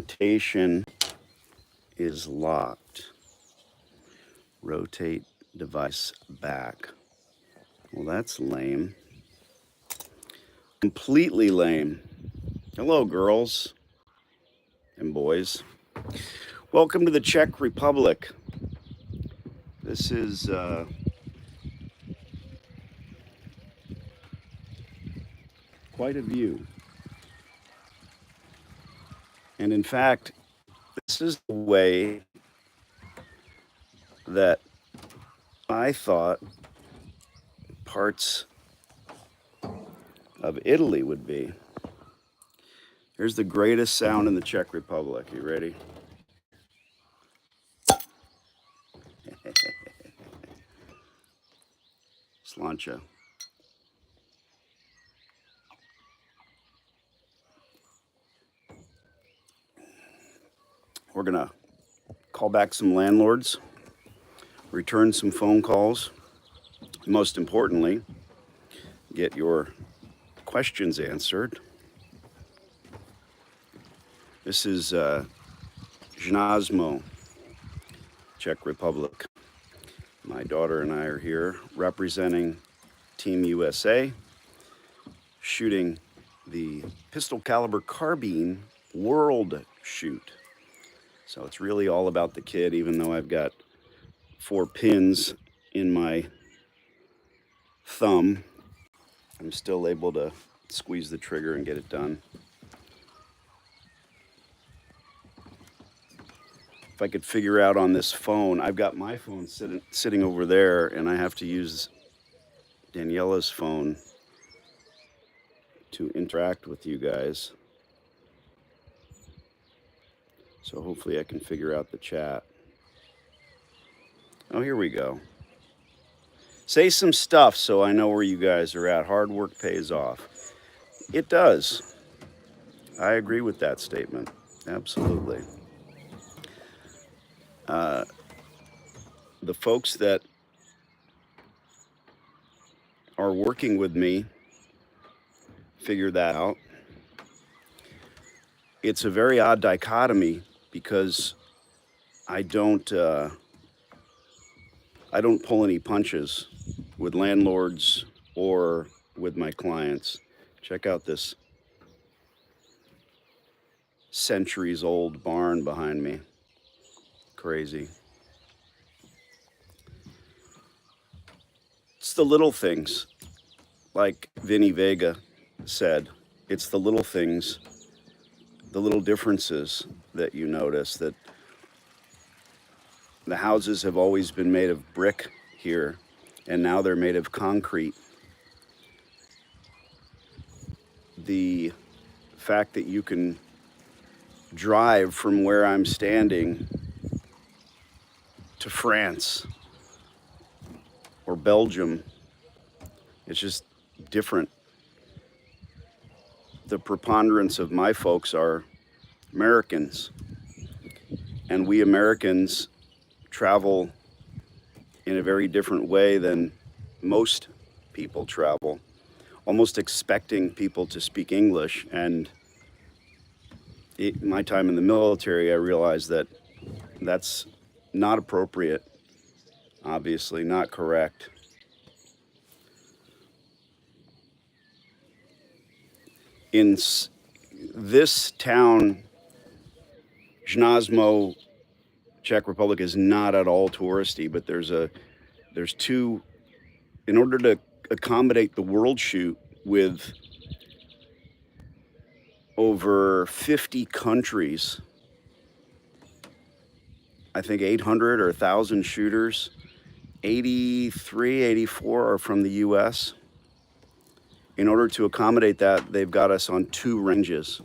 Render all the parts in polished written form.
rotation is locked. Rotate device back. Well, that's lame. Completely lame. Hello, girls and boys. Welcome to the Czech Republic. This is quite a view. And in fact, this is the way that I thought parts of Italy would be. Here's the greatest sound in the Czech Republic. You ready? Slancha. We're gonna call back some landlords, return some phone calls, most importantly, get your questions answered. This is Znázmo, Czech Republic. My daughter and I are here representing Team USA, shooting the pistol caliber carbine world shoot. So it's really all about the kid, even though I've got 4 pins in my thumb. I'm still able to squeeze the trigger and get it done. If I could figure out on this phone, I've got my phone sitting over there, and I have to use Daniela's phone to interact with you guys. So hopefully I can figure out the chat. Oh, here we go. Say some stuff so I know where you guys are at. Hard work pays off. It does. I agree with that statement. Absolutely. The folks that are working with me figure that out. It's a very odd dichotomy because I don't pull any punches with landlords or with my clients. Check out this centuries-old barn behind me. Crazy. It's the little things, like Vinny Vega said. It's the little things, the little differences that you notice, that the houses have always been made of brick here, and now they're made of concrete. The fact that you can drive from where I'm standing to France or Belgium, it's just different. The preponderance of my folks are Americans, and we Americans travel in a very different way than most people travel, almost expecting people to speak English. And my time in the military, I realized that that's not appropriate, obviously not correct. In this town, Znázmo, Czech Republic, is not at all touristy, but there's two, in order to accommodate the world shoot with over 50 countries, I think 800 or 1,000 shooters, 83, 84 are from the US. In order to accommodate that, they've got us on 2 ranges.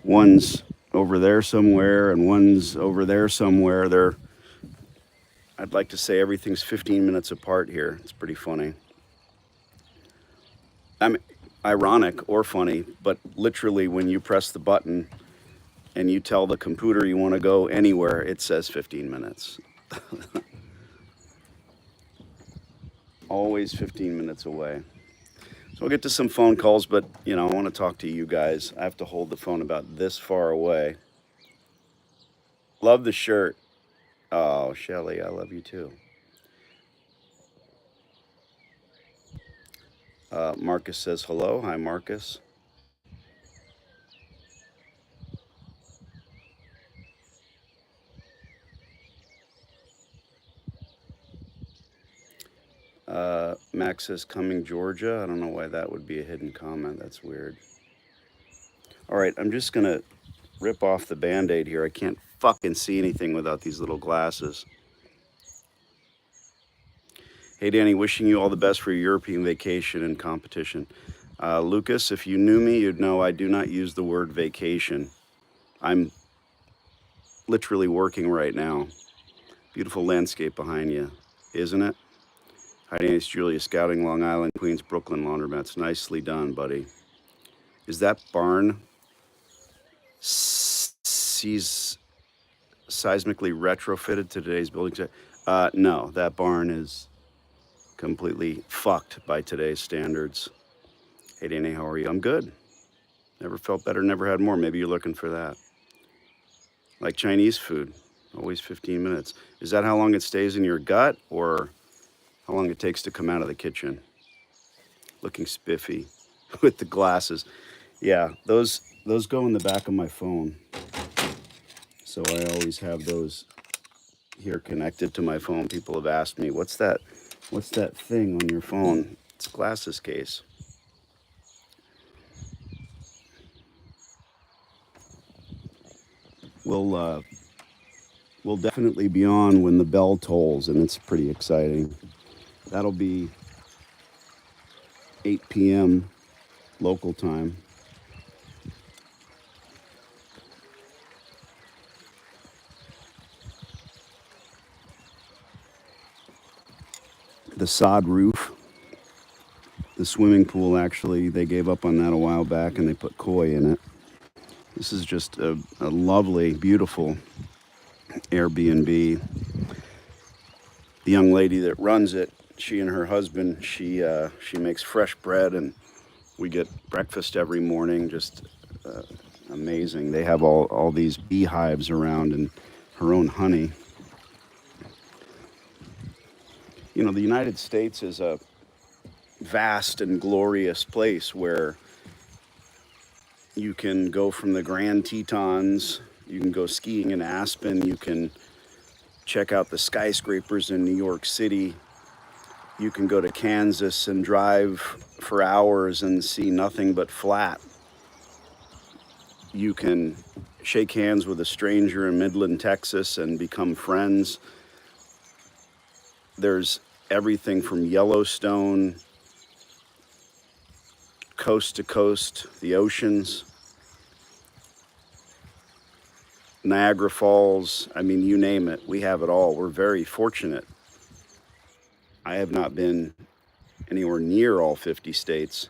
One's over there somewhere and one's over there somewhere. I'd like to say everything's 15 minutes apart here. It's pretty funny. I mean, ironic or funny, but literally when you press the button and you tell the computer you want to go anywhere, it says 15 minutes. Always 15 minutes away. So we'll get to some phone calls, but I want to talk to you guys. I have to hold the phone about this far away. Love the shirt. Oh, Shelly, I love you too. Marcus says hello. Hi, Marcus. Max says coming Georgia. I don't know why that would be a hidden comment. That's weird. All right, I'm just going to rip off the Band-Aid here. I can't fucking see anything without these little glasses. Hey, Danny, wishing you all the best for your European vacation and competition. Lucas, if you knew me, you'd know I do not use the word vacation. I'm literally working right now. Beautiful landscape behind you, isn't it? Hi, Danny, it's Julia, scouting Long Island, Queens, Brooklyn Laundromats. Nicely done, buddy. Is that barn seismically retrofitted to today's building? No, that barn is completely fucked by today's standards. Hey, Danny, how are you? I'm good. Never felt better, never had more. Maybe you're looking for that. Like Chinese food, always 15 minutes. Is that how long it stays in your gut, or how long it takes to come out of the kitchen? Looking spiffy with the glasses. Yeah, those go in the back of my phone. So I always have those here connected to my phone. People have asked me, what's that thing on your phone? It's a glasses case. We'll definitely be on when the bell tolls, and it's pretty exciting. That'll be 8 p.m. local time. The sod roof, the swimming pool, actually, they gave up on that a while back and they put koi in it. This is just a lovely, beautiful Airbnb. The young lady that runs it, she and her husband, she makes fresh bread, and we get breakfast every morning. Just amazing. They have all these beehives around and her own honey. The United States is a vast and glorious place where you can go from the Grand Tetons, you can go skiing in Aspen, you can check out the skyscrapers in New York City, you can go to Kansas and drive for hours and see nothing but flat. You can shake hands with a stranger in Midland, Texas and become friends. There's everything from Yellowstone, coast to coast, the oceans, Niagara Falls, I mean, you name it, we have it all. We're very fortunate. I have not been anywhere near all 50 states.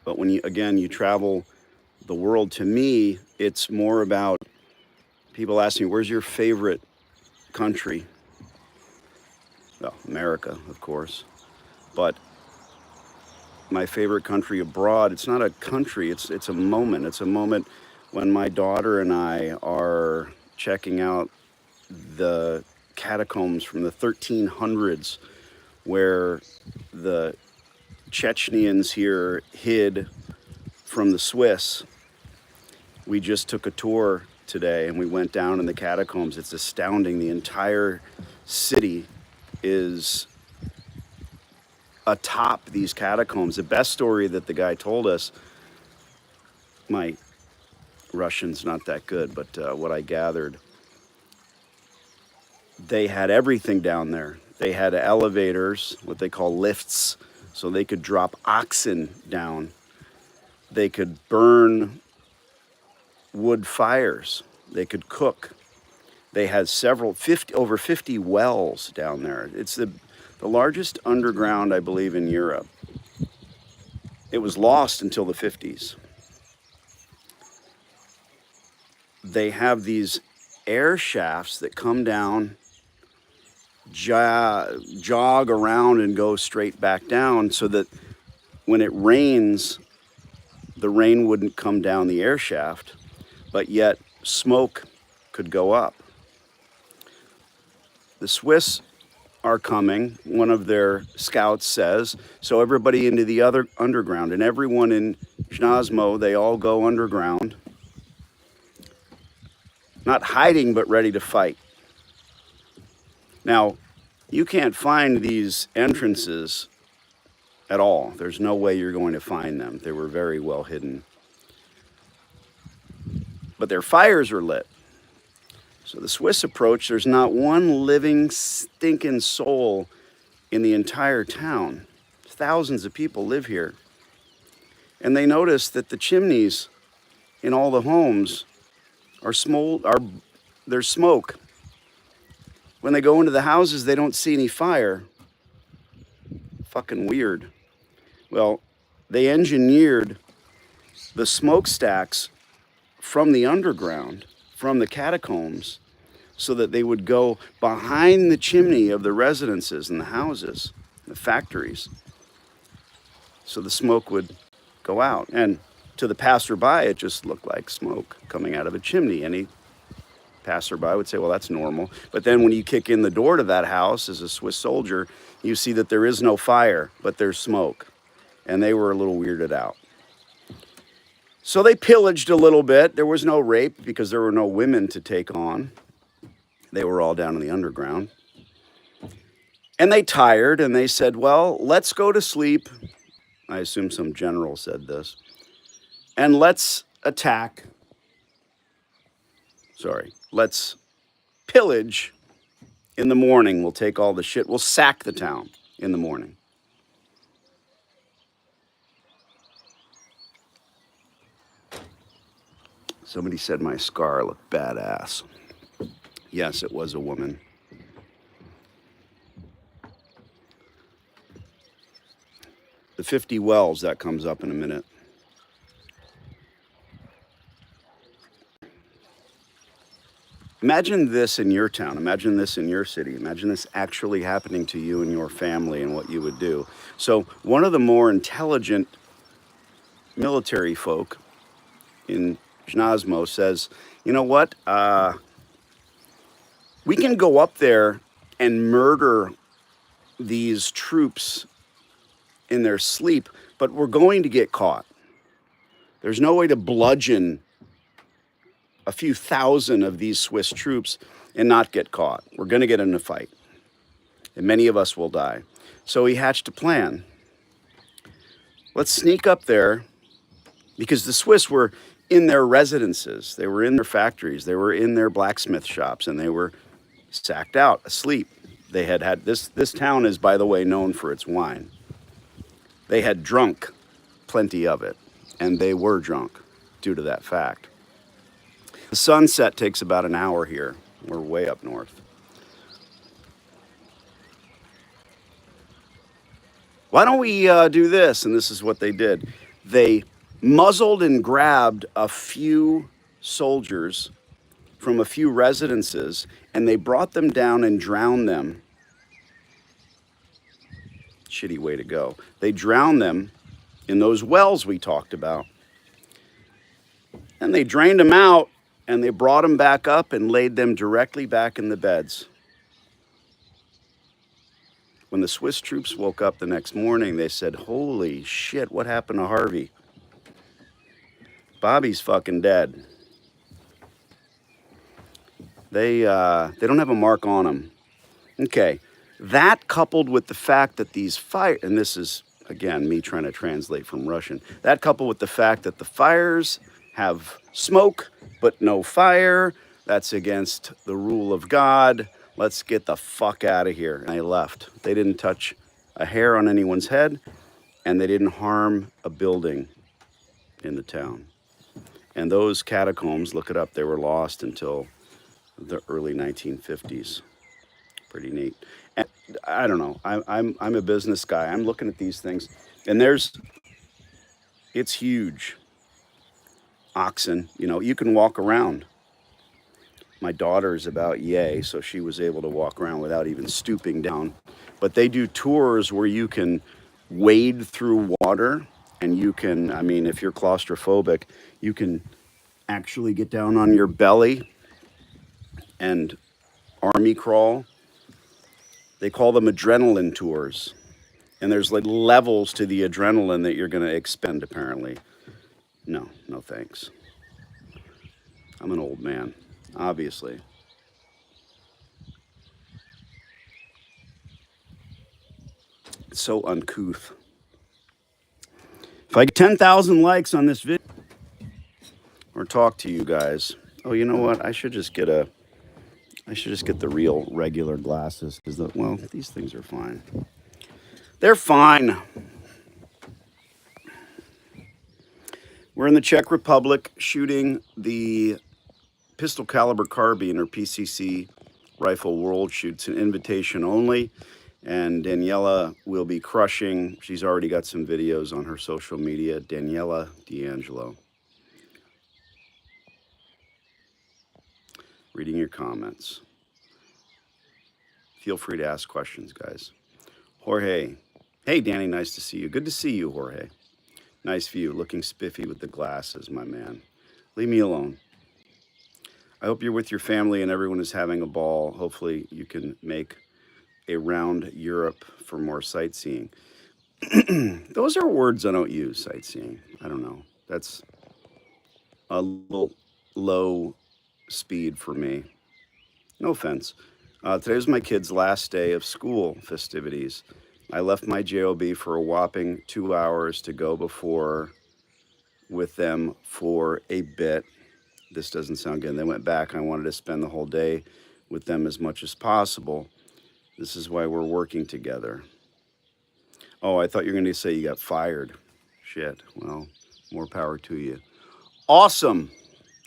But when you travel the world, to me, it's more about people asking, where's your favorite country? Well, America, of course. But my favorite country abroad, it's not a country, it's a moment. It's a moment when my daughter and I are checking out the catacombs from the 1300s where the Chechens here hid from the Swiss. We just took a tour today and we went down in the catacombs. It's astounding. The entire city is atop these catacombs. The best story that the guy told us, my Russian's not that good, but what I gathered, they had everything down there. They had elevators, what they call lifts, so they could drop oxen down. They could burn wood fires. They could cook. They had over 50 wells down there. It's the largest underground, I believe, in Europe. It was lost until the 50s. They have these air shafts that come down jog around and go straight back down so that when it rains, the rain wouldn't come down the air shaft, but yet smoke could go up. The Swiss are coming, one of their scouts says, so everybody into the other underground, and everyone in Znázmo, they all go underground, not hiding but ready to fight. Now, you can't find these entrances at all. There's no way you're going to find them. They were very well hidden. But their fires are lit. So the Swiss approach, there's not one living, stinking soul in the entire town. Thousands of people live here. And they notice that the chimneys in all the homes there's smoke. When they go into the houses, they don't see any fire. Fucking weird. Well, they engineered the smokestacks from the underground, from the catacombs, so that they would go behind the chimney of the residences and the houses, the factories, so the smoke would go out. And to the passerby, it just looked like smoke coming out of a chimney. Any passerby would say, well, that's normal. But then when you kick in the door to that house as a Swiss soldier, you see that there is no fire, but there's smoke. And they were a little weirded out. So they pillaged a little bit. There was no rape because there were no women to take on. They were all down in the underground. And they tired and they said, well, let's go to sleep. I assume some general said this. And let's attack. Let's pillage in the morning. We'll take all the shit. We'll sack the town in the morning. Somebody said my scar looked badass. Yes, it was a woman. The 50 wells, that comes up in a minute. Imagine this in your town. Imagine this in your city. Imagine this actually happening to you and your family and what you would do. So one of the more intelligent military folk in Znázmo says, you know what? We can go up there and murder these troops in their sleep, but we're going to get caught. There's no way to bludgeon a few thousand of these Swiss troops and not get caught. We're going to get in a fight, and many of us will die. So he hatched a plan. Let's sneak up there, because the Swiss were in their residences, they were in their factories, they were in their blacksmith shops, and they were sacked out, asleep. They had this town is, by the way, known for its wine. They had drunk plenty of it, and they were drunk due to that fact. The sunset takes about an hour here. We're way up north. Why don't we do this? And this is what they did. They muzzled and grabbed a few soldiers from a few residences, and they brought them down and drowned them. Shitty way to go. They drowned them in those wells we talked about. And they drained them out, and they brought them back up and laid them directly back in the beds. When the Swiss troops woke up the next morning, they said, holy shit, what happened to Harvey? Bobby's fucking dead. They don't have a mark on him. Okay, that coupled with the fact that these fire, and this is, again, me trying to translate from Russian, that coupled with the fact that the fires have smoke but no fire, that's against the rule of God. Let's get the fuck out of here. And they left. They didn't touch a hair on anyone's head, and they didn't harm a building in the town. And those catacombs, look it up, they were lost until the early 1950s. Pretty neat. And I don't know, I'm a business guy. I'm looking at these things, and it's huge. Oxen, you know, you can walk around. My daughter's about yay, so she was able to walk around without even stooping down. But they do tours where you can wade through water, and you can, I mean, if you're claustrophobic, you can actually get down on your belly and army crawl. They call them adrenaline tours. And there's like levels to the adrenaline that you're going to expend, apparently. No, no thanks. I'm an old man, obviously. It's so uncouth. If I get 10,000 likes on this video or talk to you guys, oh, you know what? I should just get the real regular glasses because, well, these things are fine. They're fine. We're in the Czech Republic shooting the pistol caliber carbine, or PCC rifle world shoots, an invitation only. And Daniela will be crushing. She's already got some videos on her social media. Daniela D'Angelo. Reading your comments. Feel free to ask questions, guys. Jorge. Hey, Danny, nice to see you. Good to see you, Jorge. Nice view, looking spiffy with the glasses, my man. Leave me alone. I hope you're with your family and everyone is having a ball. Hopefully you can make a round Europe for more sightseeing. Those are words I don't use, sightseeing. I don't know. That's a little low speed for me. No offense. Today was my kid's last day of school festivities. I left my JOB for a whopping 2 hours to go before with them for a bit. This doesn't sound good. They went back. I wanted to spend the whole day with them as much as possible. This is why we're working together. Oh, I thought you were going to say you got fired. Shit. Well, more power to you. Awesome,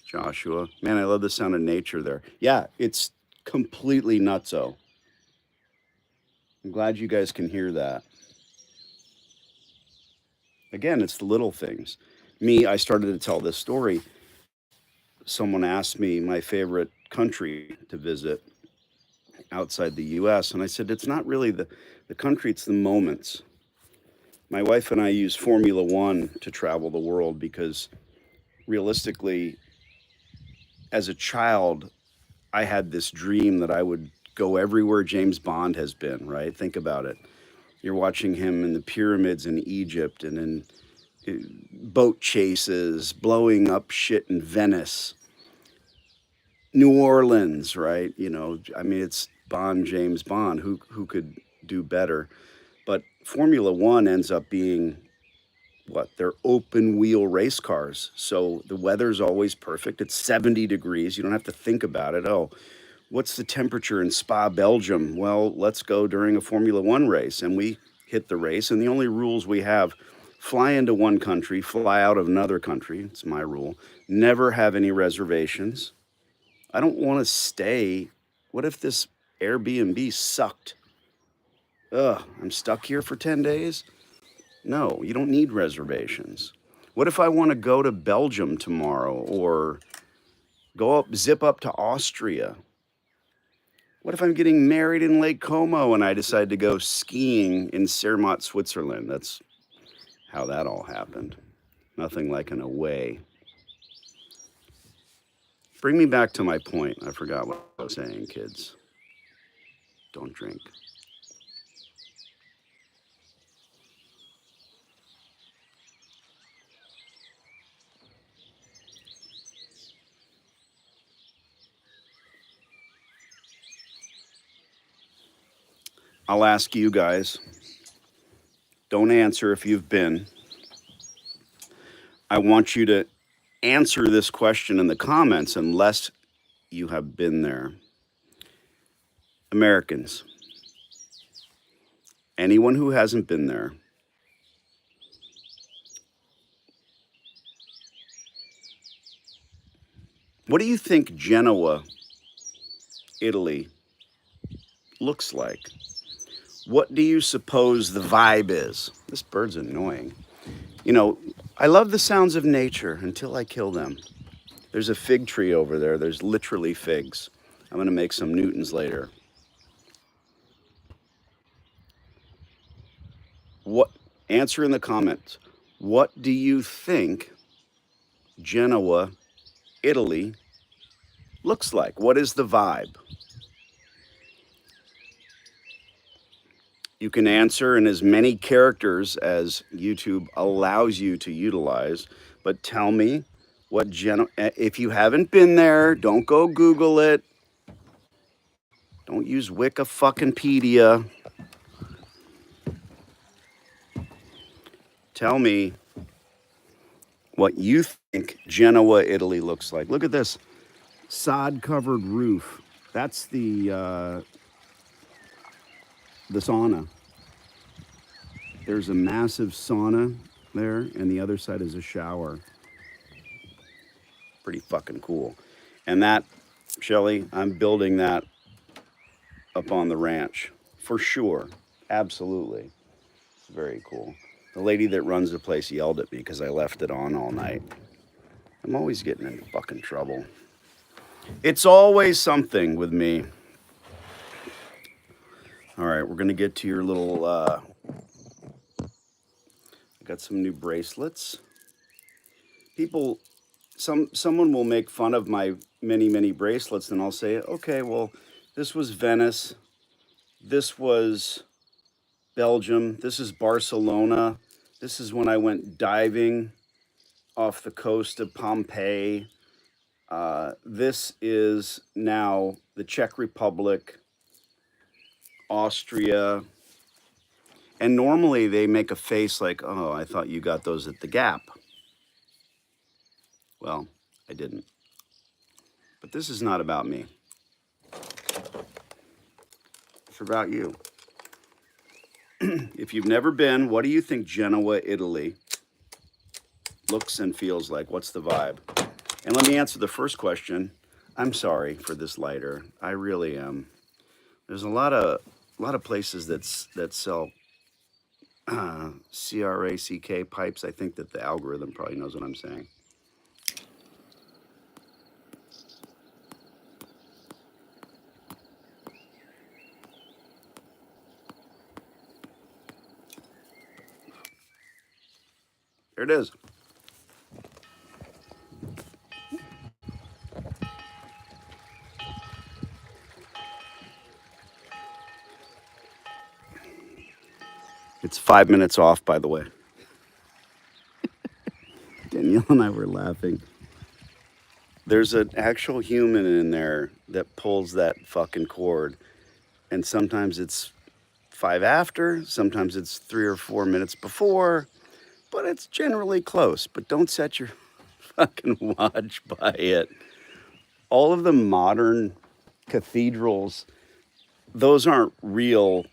Joshua. Man, I love the sound of nature there. Yeah, it's completely nutso. I'm glad you guys can hear that. Again, it's the little things. Me, I started to tell this story. Someone asked me my favorite country to visit outside the US, and I said, it's not really the country, it's the moments. My wife and I use Formula One to travel the world because realistically, as a child, I had this dream that I would go everywhere James Bond has been, right? Think about it. You're watching him in the pyramids in Egypt and in boat chases, blowing up shit in Venice, New Orleans, right? You know, I mean, it's Bond, James Bond. Who could do better? But Formula One ends up being what? They're open wheel race cars. So the weather's always perfect. It's 70 degrees. You don't have to think about it. Oh, what's the temperature in Spa, Belgium? Well, let's go during a Formula One race. And we hit the race. And the only rules we have: fly into one country, fly out of another country. It's my rule. Never have any reservations. I don't want to stay. What if this Airbnb sucked? Ugh, I'm stuck here for 10 days? No, you don't need reservations. What if I want to go to Belgium tomorrow or zip up to Austria? What if I'm getting married in Lake Como and I decide to go skiing in Zermatt, Switzerland? That's how that all happened. Nothing like an away. Bring me back to my point. I forgot what I was saying, kids. Don't drink. I'll ask you guys. Don't answer if you've been. I want you to answer this question in the comments unless you have been there. Americans, anyone who hasn't been there, what do you think Genoa, Italy, looks like? What do you suppose the vibe is? This bird's annoying. You know, I love the sounds of nature until I kill them. There's a fig tree over there. There's literally figs. I'm going to make some Newtons later. What? Answer in the comments. What do you think Genoa, Italy looks like? What is the vibe? You can answer in as many characters as YouTube allows you to utilize, but tell me what Genoa, if you haven't been there, don't go Google it. Don't use Wikifuckingpedia. Tell me what you think Genoa, Italy looks like. Look at this sod-covered roof. That's the sauna. There's a massive sauna there, and the other side is a shower. Pretty fucking cool. And that, Shelly, I'm building that up on the ranch for sure. Absolutely. It's very cool. The lady that runs the place yelled at me because I left it on all night. I'm always getting into fucking trouble. It's always something with me. All right, we're gonna get to your little, I got some new bracelets. People, someone will make fun of my many bracelets, and I'll say, okay, well, this was Venice, this was Belgium, this is Barcelona, this is when I went diving off the coast of Pompeii. This is now the Czech Republic, Austria. And normally they make a face like, oh, I thought you got those at the Gap. Well, I didn't. But this is not about me. It's about you. If you've never been, what do you think Genoa, Italy looks and feels like? What's the vibe? And let me answer the first question. I'm sorry for this lighter. I really am. There's a lot of places that sell CRACK pipes. I think that the algorithm probably knows what I'm saying. There it is. It's 5 minutes off, by the way. Danielle and I were laughing. There's an actual human in there that pulls that fucking cord. And sometimes it's 5 after, sometimes it's 3 or 4 minutes before, but it's generally close. But don't set your fucking watch by it. All of the modern cathedrals, those aren't real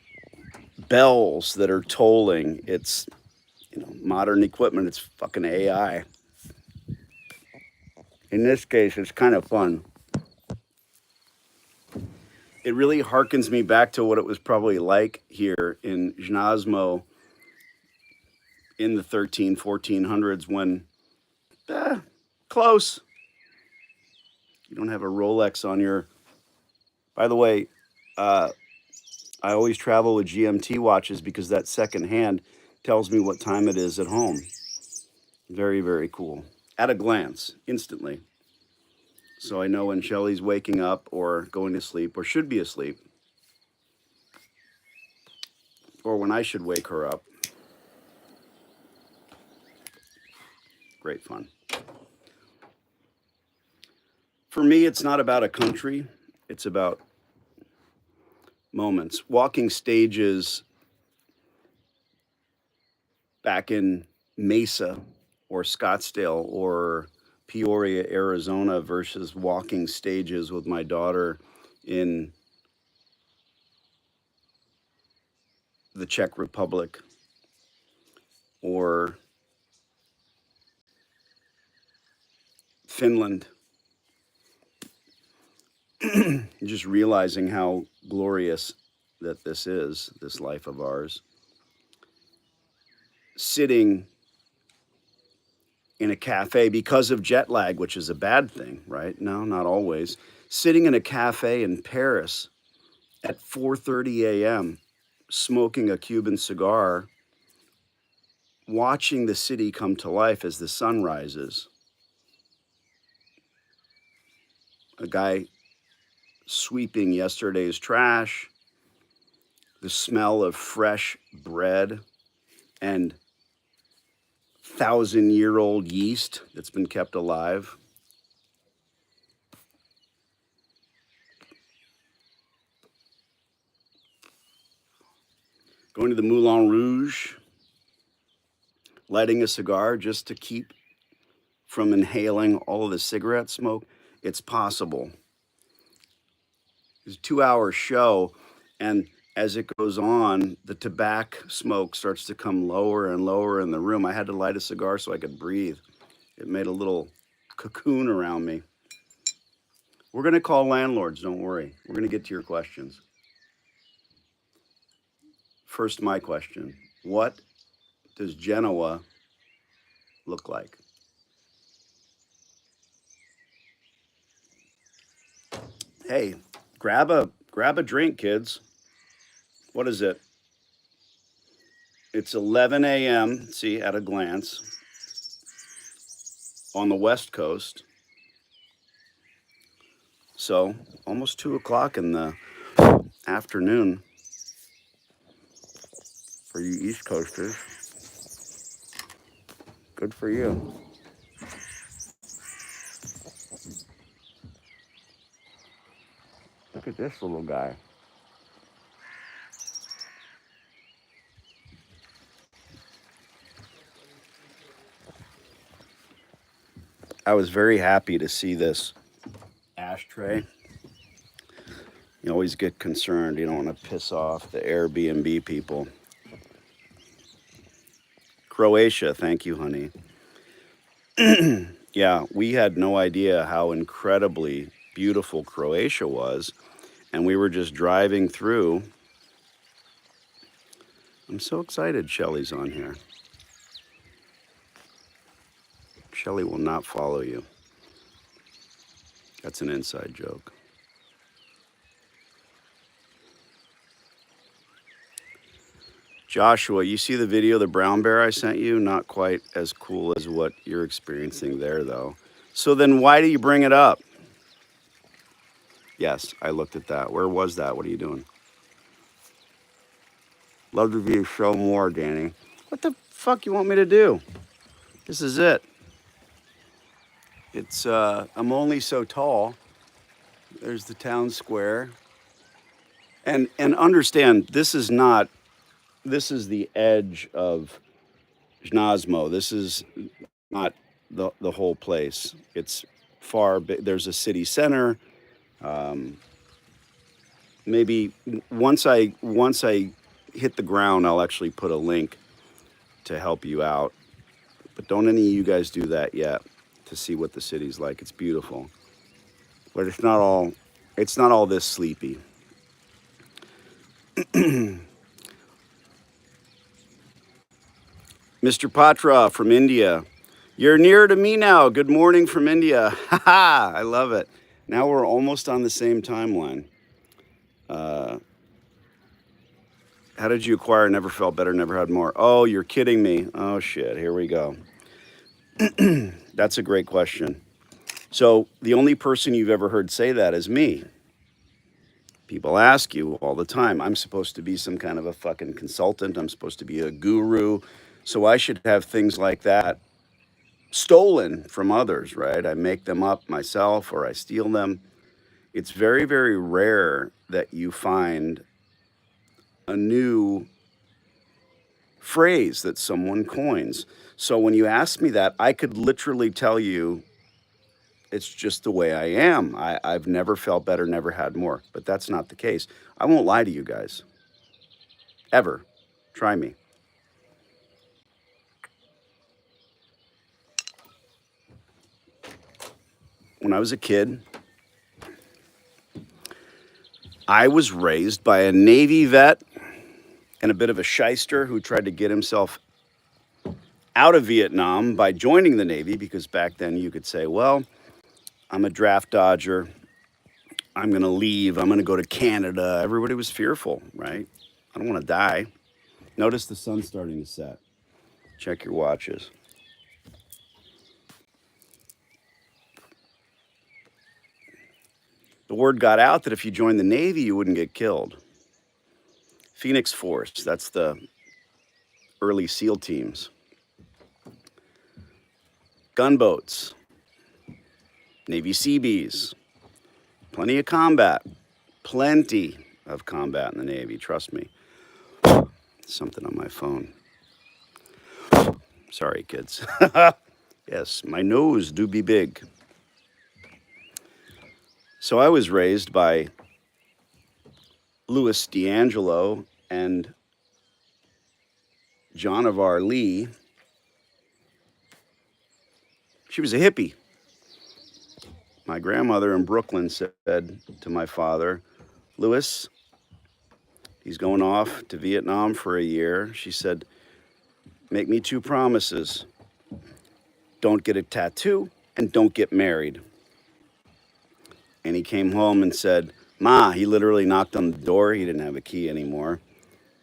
bells that are tolling. It's, modern equipment. It's fucking AI. In this case, it's kind of fun. It really harkens me back to what it was probably like here in Znazmo in the 1400s when, close. You don't have a Rolex on your, by the way, I always travel with GMT watches because that second hand tells me what time it is at home. Very, very cool. At a glance, instantly. So I know when Shelly's waking up or going to sleep or should be asleep, or when I should wake her up. Great fun. For me, it's not about a country. It's about moments. Walking stages back in Mesa or Scottsdale or Peoria, Arizona versus walking stages with my daughter in the Czech Republic or Finland. Just realizing how glorious that this is, this life of ours. Sitting in a cafe because of jet lag, which is a bad thing, right? No, not always. Sitting in a cafe in Paris at 4:30 a.m., smoking a Cuban cigar, watching the city come to life as the sun rises. A guy sweeping yesterday's trash, the smell of fresh bread and 1,000-year-old yeast that's been kept alive. Going to the Moulin Rouge, lighting a cigar just to keep from inhaling all of the cigarette smoke. It's possible. It's a 2-hour show, and as it goes on, the tobacco smoke starts to come lower and lower in the room. I had to light a cigar so I could breathe. It made a little cocoon around me. We're going to call landlords, don't worry. We're going to get to your questions. First, my question. What does Genoa look like? Hey, grab a drink, kids. What is it? It's 11 a.m., see, at a glance, on the West Coast. So, almost 2 o'clock in the afternoon for you East Coasters. Good for you. Look at this little guy. I was very happy to see this ashtray. You always get concerned. You don't want to piss off the Airbnb people. Croatia, thank you, honey. Yeah, we had no idea how incredibly beautiful Croatia was. And we were just driving through. I'm so excited Shelly's on here. Shelly will not follow you. That's an inside joke. Joshua, you see the video of the brown bear I sent you? Not quite as cool as what you're experiencing there, though. So then why do you bring it up? Yes, I looked at that. Where was that? What are you doing? Love to view show more, Danny. What the fuck you want me to do? This is it. It's, I'm only so tall. There's the town square. And understand, this is the edge of Znazmo. This is not the whole place. It's far, there's a city center. Maybe once I hit the ground, I'll actually put a link to help you out. But don't any of you guys do that yet to see what the city's like. It's beautiful. But it's not all this sleepy. Mr. Patra from India. You're near to me now. Good morning from India. Haha, I love it. Now we're almost on the same timeline. How did you acquire Never Felt Better, Never Had More? Oh, you're kidding me. Oh, shit. Here we go. That's a great question. So the only person you've ever heard say that is me. People ask you all the time. I'm supposed to be some kind of a fucking consultant. I'm supposed to be a guru. So I should have things like that stolen from others, right? I make them up myself or I steal them. It's very, very rare that you find a new phrase that someone coins. So when you ask me that, I could literally tell you it's just the way I am. I've never felt better, never had more. But that's not the case. I won't lie to you guys. Ever. Try me. When I was a kid, I was raised by a Navy vet and a bit of a shyster who tried to get himself out of Vietnam by joining the Navy, because back then you could say, well, I'm a draft dodger. I'm going to leave. I'm going to go to Canada. Everybody was fearful, right? I don't want to die. Notice the sun's starting to set. Check your watches. The word got out that if you joined the Navy, you wouldn't get killed. Phoenix Force, that's the early SEAL teams. Gunboats, Navy Seabees, plenty of combat in the Navy, trust me. Something on my phone. Sorry, kids. Yes, my nose do be big. So I was raised by Louis D'Angelo and John of Our Lee. She was a hippie. My grandmother in Brooklyn said to my father, Louis, he's going off to Vietnam for a year. She said, make me 2 promises. Don't get a tattoo and don't get married. And he came home and said, Ma, he literally knocked on the door. He didn't have a key anymore.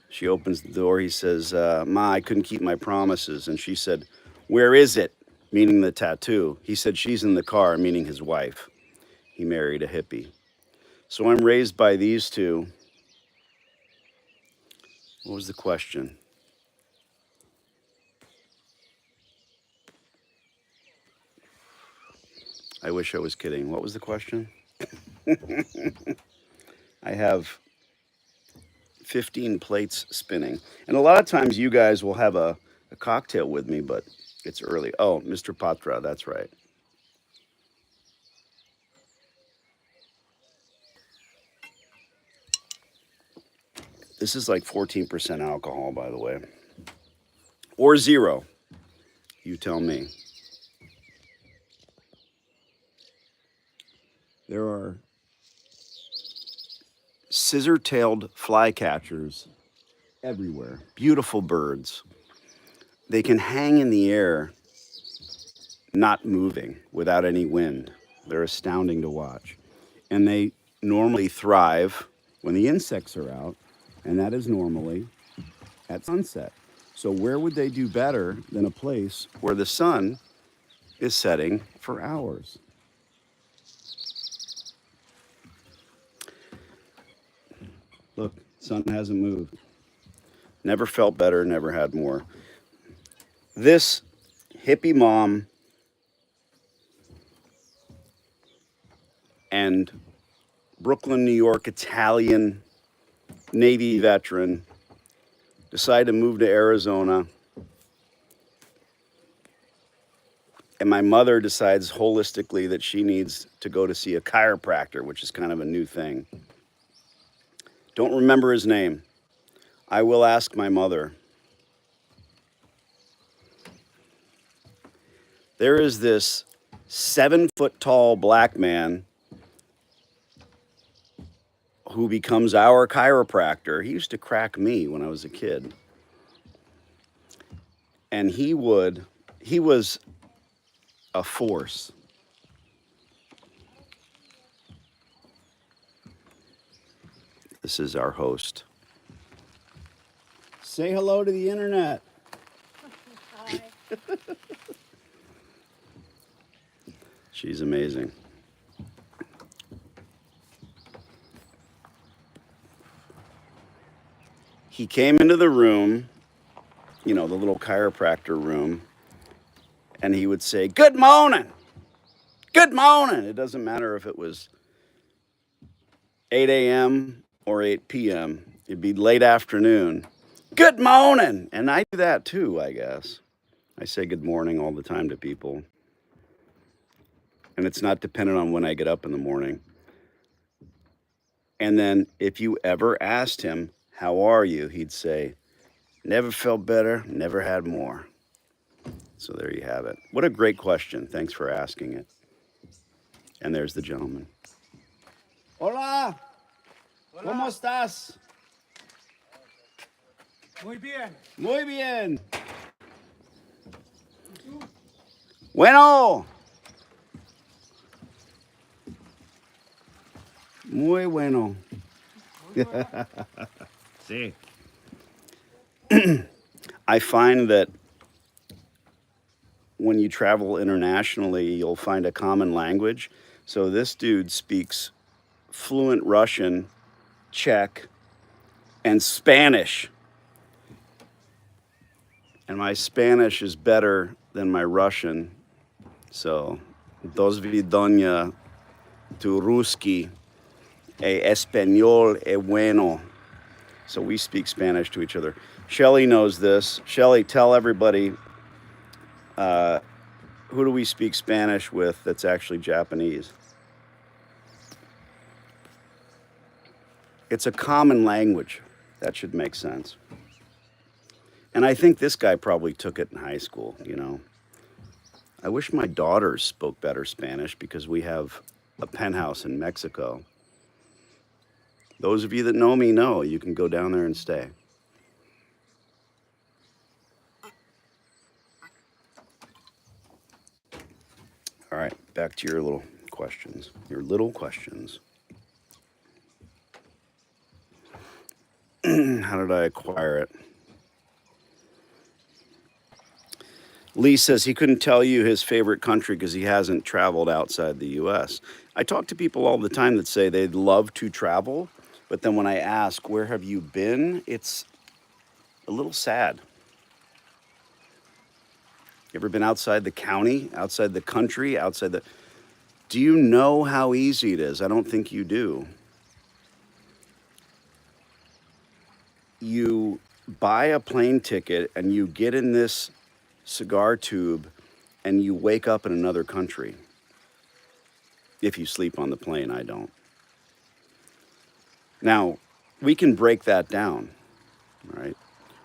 She opens the door. He says, Ma, I couldn't keep my promises. And she said, where is it? Meaning the tattoo. He said, she's in the car, meaning his wife. He married a hippie. So I'm raised by these two. What was the question? I wish I was kidding. What was the question? I have 15 plates spinning. And a lot of times you guys will have a cocktail with me, but it's early. Oh, Mr. Patra, that's right. This is like 14% alcohol, by the way. Or 0. You tell me. There are scissor-tailed flycatchers everywhere. Beautiful birds. They can hang in the air, not moving, without any wind. They're astounding to watch. And they normally thrive when the insects are out, and that is normally at sunset. So where would they do better than a place where the sun is setting for hours? Look, sun hasn't moved. Never felt better, never had more. This hippie mom and Brooklyn, New York, Italian Navy veteran decide to move to Arizona. And my mother decides holistically that she needs to go to see a chiropractor, which is kind of a new thing. Don't remember his name. I will ask my mother. There is this 7-foot-tall black man who becomes our chiropractor. He used to crack me when I was a kid. And he was a force. This is our host. Say hello to the internet. Hi. She's amazing. He came into the room, you know, the little chiropractor room, and he would say, "Good morning. Good morning." It doesn't matter if it was 8 a.m. or 8 p.m. It'd be late afternoon. Good morning. And I do that too, I guess. I say good morning all the time to people. And it's not dependent on when I get up in the morning. And then if you ever asked him, how are you? He'd say, never felt better, never had more. So there you have it. What a great question. Thanks for asking it. And there's the gentleman. Hola. Hola. ¿Cómo estás? Muy bien. Muy bien. Bueno. Muy bueno. See. I find that when you travel internationally, you'll find a common language. So this dude speaks fluent Russian, Czech, and Spanish. And my Spanish is better than my Russian. So, dos vidonia tu ruski e español e bueno. So we speak Spanish to each other. Shelly knows this. Shelly, tell everybody, who do we speak Spanish with that's actually Japanese? It's a common language. That should make sense. And I think this guy probably took it in high school, you know. I wish my daughters spoke better Spanish because we have a penthouse in Mexico. Those of you that know me know you can go down there and stay. All right, back to your little questions. How did I acquire it? Lease says he couldn't tell you his favorite country because he hasn't traveled outside the US. I talk to people all the time that say they'd love to travel, but then when I ask, where have you been? It's a little sad. You ever been outside the county, outside the country, Do you know how easy it is? I don't think you do. You buy a plane ticket and you get in this cigar tube and you wake up in another country. If you sleep on the plane, I don't. Now, we can break that down, right?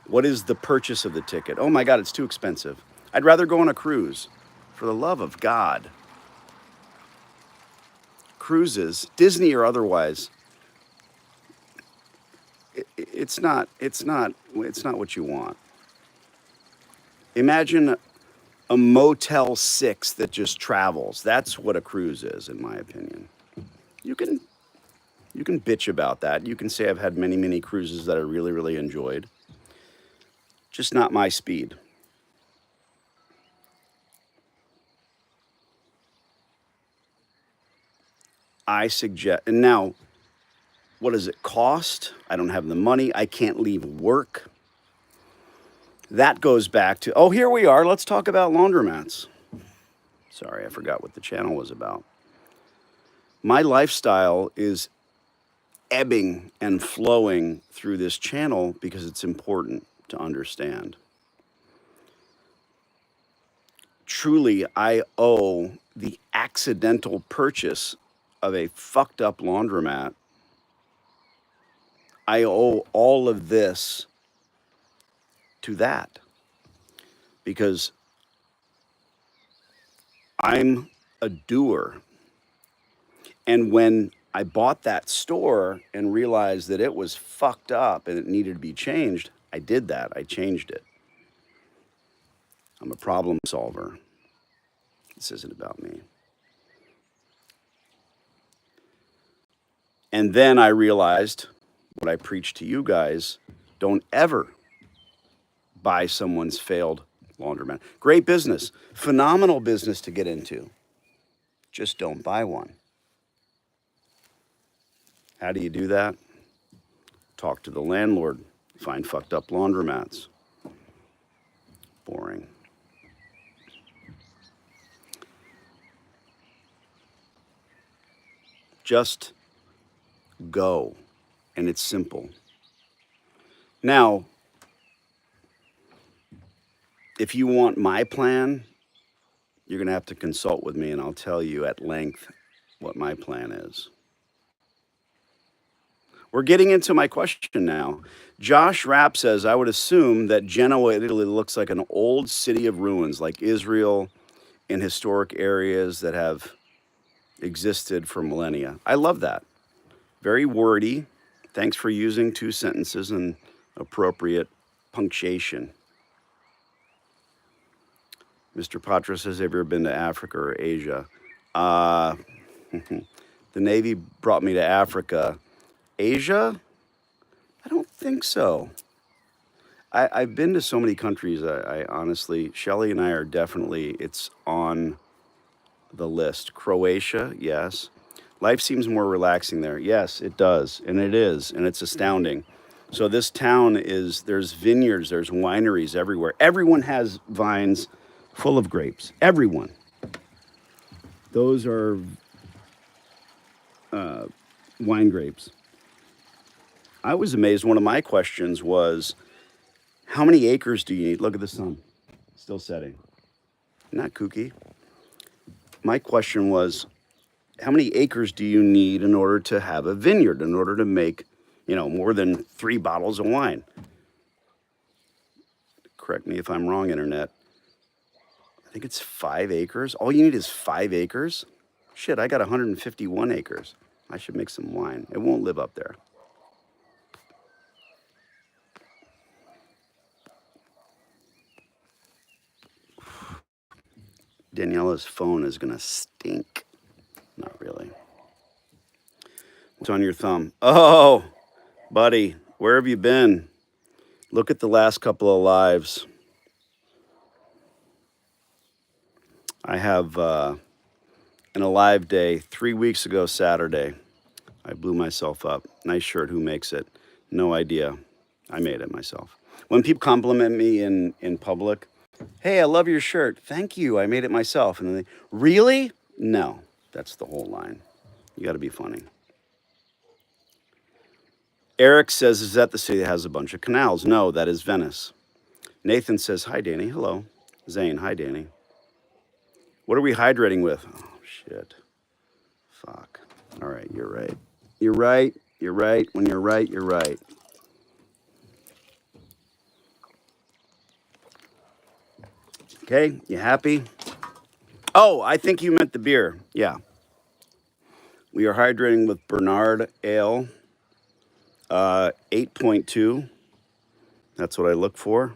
What is the purchase of the ticket? Oh my God, it's too expensive. I'd rather go on a cruise. For the love of God. Cruises, Disney or otherwise, it's not what you want. Imagine a Motel 6 that just travels. That's what a cruise is, in my opinion. You can bitch about that. You can say I've had many, many cruises that I really, really enjoyed. Just not my speed. I suggest, and now, what does it cost? I don't have the money. I can't leave work. That goes back to, oh, here we are. Let's talk about laundromats. Sorry, I forgot what the channel was about. My lifestyle is ebbing and flowing through this channel because it's important to understand. Truly, I owe the accidental purchase of a fucked up laundromat. I owe all of this to that because I'm a doer. And when I bought that store and realized that it was fucked up and it needed to be changed, I did that. I changed it. I'm a problem solver. This isn't about me. And then I realized what I preach to you guys, don't ever buy someone's failed laundromat. Great business, phenomenal business to get into. Just don't buy one. How do you do that? Talk to the landlord, find fucked up laundromats. Boring. Just go, and it's simple. Now, if you want my plan, you're going to have to consult with me, and I'll tell you at length what my plan is. We're getting into my question now. Josh Rapp says, I would assume that Genoa, Italy looks like an old city of ruins, like Israel, in historic areas that have existed for millennia. I love that. Very wordy. Thanks for using 2 sentences and appropriate punctuation. Mr. Patra says, have you ever been to Africa or Asia? Uh, the Navy brought me to Africa. Asia? I don't think so. I've been to so many countries. I honestly, Shelly and I are definitely, it's on the list. Croatia, yes. Life seems more relaxing there. Yes, it does. And it is. And it's astounding. So this town is, there's vineyards, there's wineries everywhere. Everyone has vines full of grapes. Everyone. Those are wine grapes. I was amazed. One of my questions was, how many acres do you need? Look at the sun. Still setting. Not kooky. My question was, how many acres do you need in order to have a vineyard, in order to make, more than 3 bottles of wine? Correct me if I'm wrong, internet. I think it's 5 acres. All you need is 5 acres? Shit, I got 151 acres. I should make some wine. It won't live up there. Daniela's phone is gonna stink. Not really. What's on your thumb? Oh, buddy, where have you been? Look at the last couple of lives. I have an Alive Day 3 weeks ago Saturday. I blew myself up. Nice shirt. Who makes it? No idea. I made it myself. When people compliment me in public, hey, I love your shirt. Thank you. I made it myself. And then they, really? No, that's the whole line. You got to be funny. Eric says, is that the city that has a bunch of canals? No, that is Venice. Nathan says, hi, Danny. Hello. Zane, hi, Danny. What are we hydrating with? Oh, shit. Fuck. All right, you're right. You're right. You're right. When you're right, you're right. Okay, you happy? Oh, I think you meant the beer. Yeah. We are hydrating with Bernard Ale, 8.2. That's what I look for.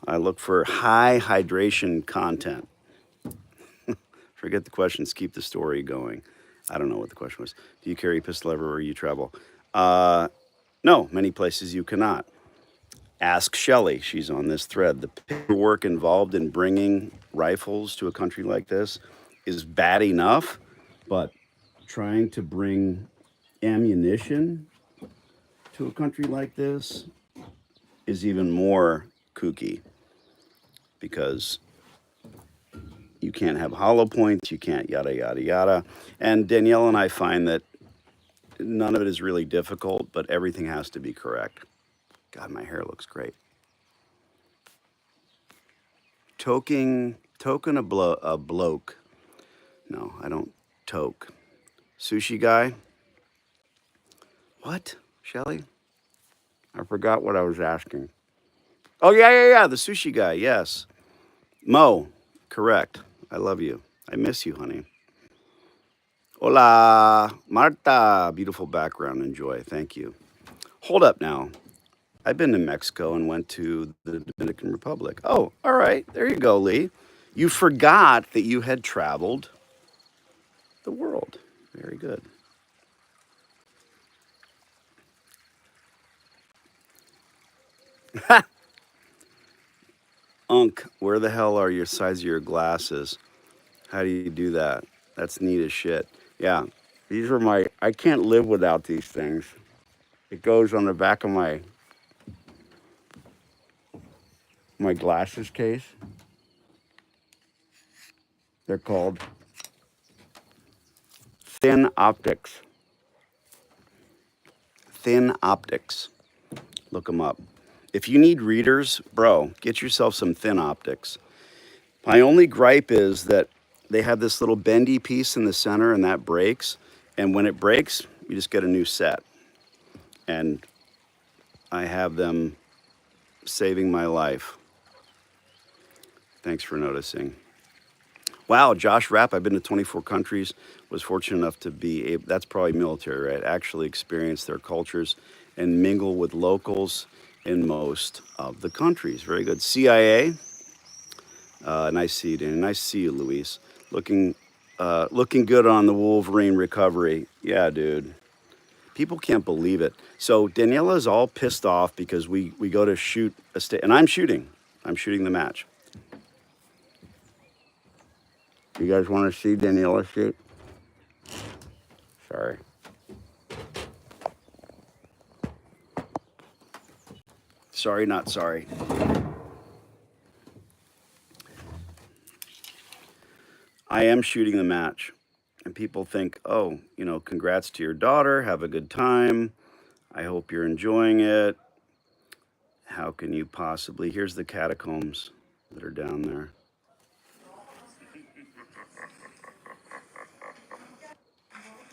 I look for high hydration content. Forget the questions, keep the story going. I don't know what the question was. Do you carry a pistol everywhere you travel? No, many places you cannot. Ask Shelly, she's on this thread. The paperwork involved in bringing rifles to a country like this is bad enough, but trying to bring ammunition to a country like this is even more kooky because you can't have hollow points, you can't yada, yada, yada. And Danielle and I find that none of it is really difficult, but everything has to be correct. God, my hair looks great. Token a bloke. No, I don't toke. Sushi guy? What, Shelly? I forgot what I was asking. Oh, yeah, the sushi guy, yes. Mo, correct. I love you. I miss you, honey. Hola, Marta. Beautiful background. Enjoy. Thank you. Hold up now. I've been to Mexico and went to the Dominican Republic. Oh, all right. There you go, Lee. You forgot that you had traveled the world. Very good. Unk, where the hell are your size of your glasses? How do you do that? That's neat as shit. Yeah, these are I can't live without these things. It goes on the back of my glasses case. They're called Thin Optics. Thin Optics. Look them up. If you need readers, bro, get yourself some Thin Optics. My only gripe is that they have this little bendy piece in the center and that breaks. And when it breaks, you just get a new set. And I have them saving my life. Thanks for noticing. Wow, Josh Rapp, I've been to 24 countries, was fortunate enough to be able, that's probably military, right? Actually experience their cultures and mingle with locals in most of the countries. Very good. CIA, Nice to see you, Danny. Nice to see you, Luis. Looking, looking good on the Wolverine recovery. Yeah, dude. People can't believe it. So Daniela's all pissed off because we go to shoot a state, and I'm shooting. I'm shooting the match. You guys want to see Daniela shoot? Sorry. Sorry, not sorry. I am shooting the match. And people think, oh, you know, congrats to your daughter. Have a good time. I hope you're enjoying it. How can you possibly? Here's the catacombs that are down there.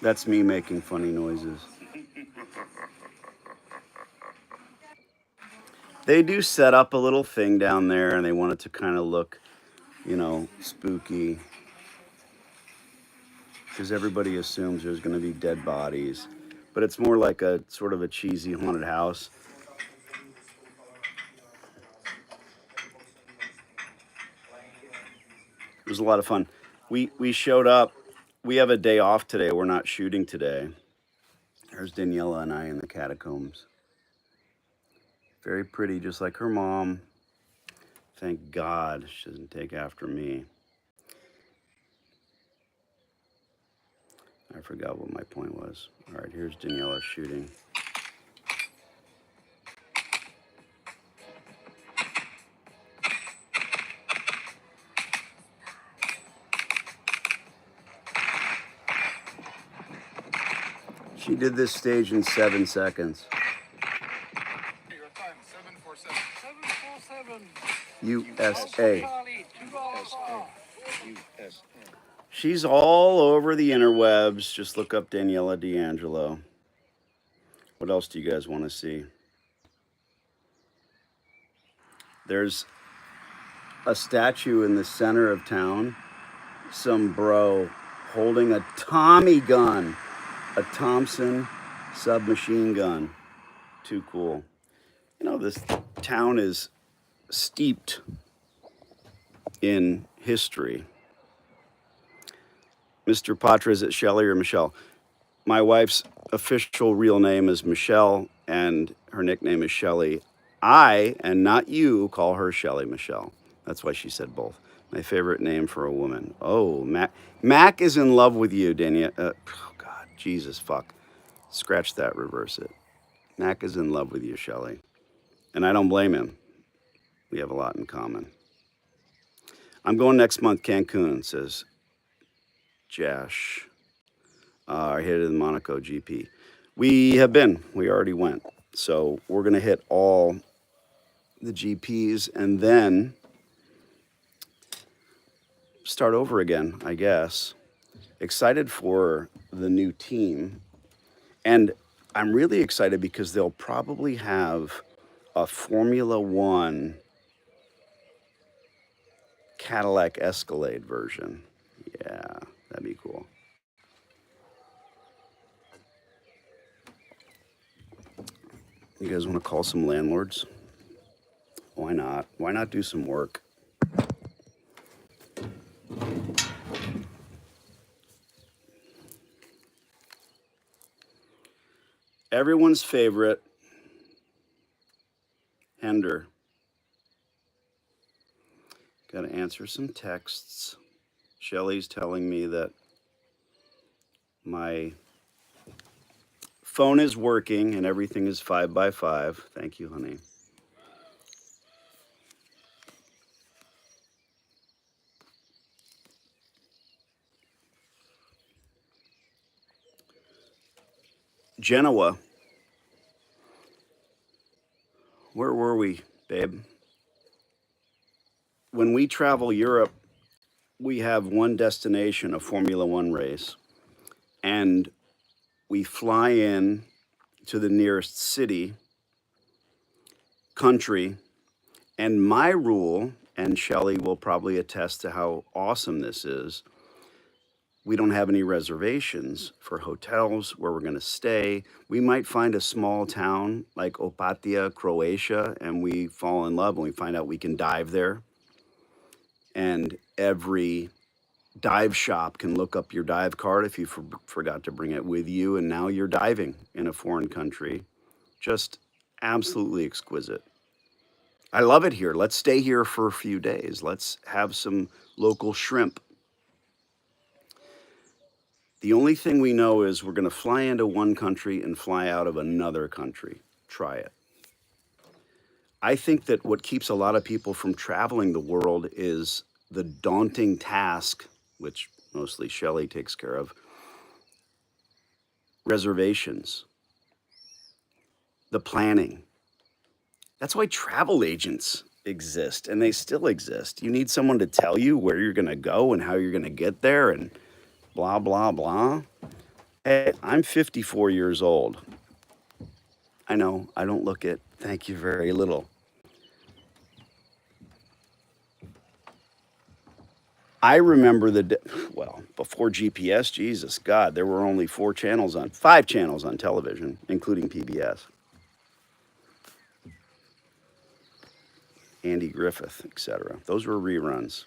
That's me making funny noises. They do set up a little thing down there and they want it to kind of look, you know, spooky. Because everybody assumes there's going to be dead bodies. But it's more like a sort of a cheesy haunted house. It was a lot of fun. We showed up. We have a day off today. We're not shooting today. There's Daniela and I in the catacombs. Very pretty, just like her mom. Thank God she doesn't take after me. I forgot what my point was. All right, here's Daniela shooting. She did this stage in 7 seconds. Your time, 747. 747. USA. Charlie, 2 Alpha. She's all over the interwebs. Just look up Daniela D'Angelo. What else do you guys want to see? There's a statue in the center of town. Some bro holding a Tommy gun, a Thompson submachine gun. Too cool. You know, this town is steeped in history. Mr. Patra, is it Shelley or Michelle? My wife's official real name is Michelle, and her nickname is Shelley. I, and not you, call her Shelley Michelle. That's why she said both. My favorite name for a woman. Oh, Mac. Mac is in love with you, Dania. Oh, God, Jesus, fuck. Scratch that, reverse it. Mac is in love with you, Shelley. And I don't blame him. We have a lot in common. I'm going next month, Cancun, says Jash. I hit it in Monaco GP. We have been. We already went. So we're going to hit all the GPs and then start over again, I guess. Excited for the new team. And I'm really excited because they'll probably have a Formula One Cadillac Escalade version. Yeah, that'd be cool. You guys want to call some landlords? Why not? Why not do some work? Everyone's favorite, Hender. Got to answer some texts. Shelly's telling me that my phone is working and everything is 5x5. Thank you, honey. Genoa. Where were we, babe? When we travel Europe, we have one destination, a Formula One race. And we fly in to the nearest city, country, and my rule, and Shelley will probably attest to how awesome this is, we don't have any reservations for hotels where we're going to stay. We might find a small town like Opatia, Croatia, and we fall in love and we find out we can dive there. and every dive shop can look up your dive card if you forgot to bring it with you, and now you're diving in a foreign country. Just absolutely exquisite. I love it here. Let's stay here for a few days. Let's have some local shrimp. The only thing we know is we're going to fly into one country and fly out of another country. Try it. I think that what keeps a lot of people from traveling the world is the daunting task, which mostly Shelley takes care of, reservations, the planning. That's why travel agents exist, and they still exist. You need someone to tell you where you're going to go and how you're going to get there and blah, blah, blah. Hey, I'm 54 years old. I know, I don't look it. Thank you very little. I remember well, before GPS, Jesus God, there were only 5 channels on television, including PBS. Andy Griffith, etc. Those were reruns.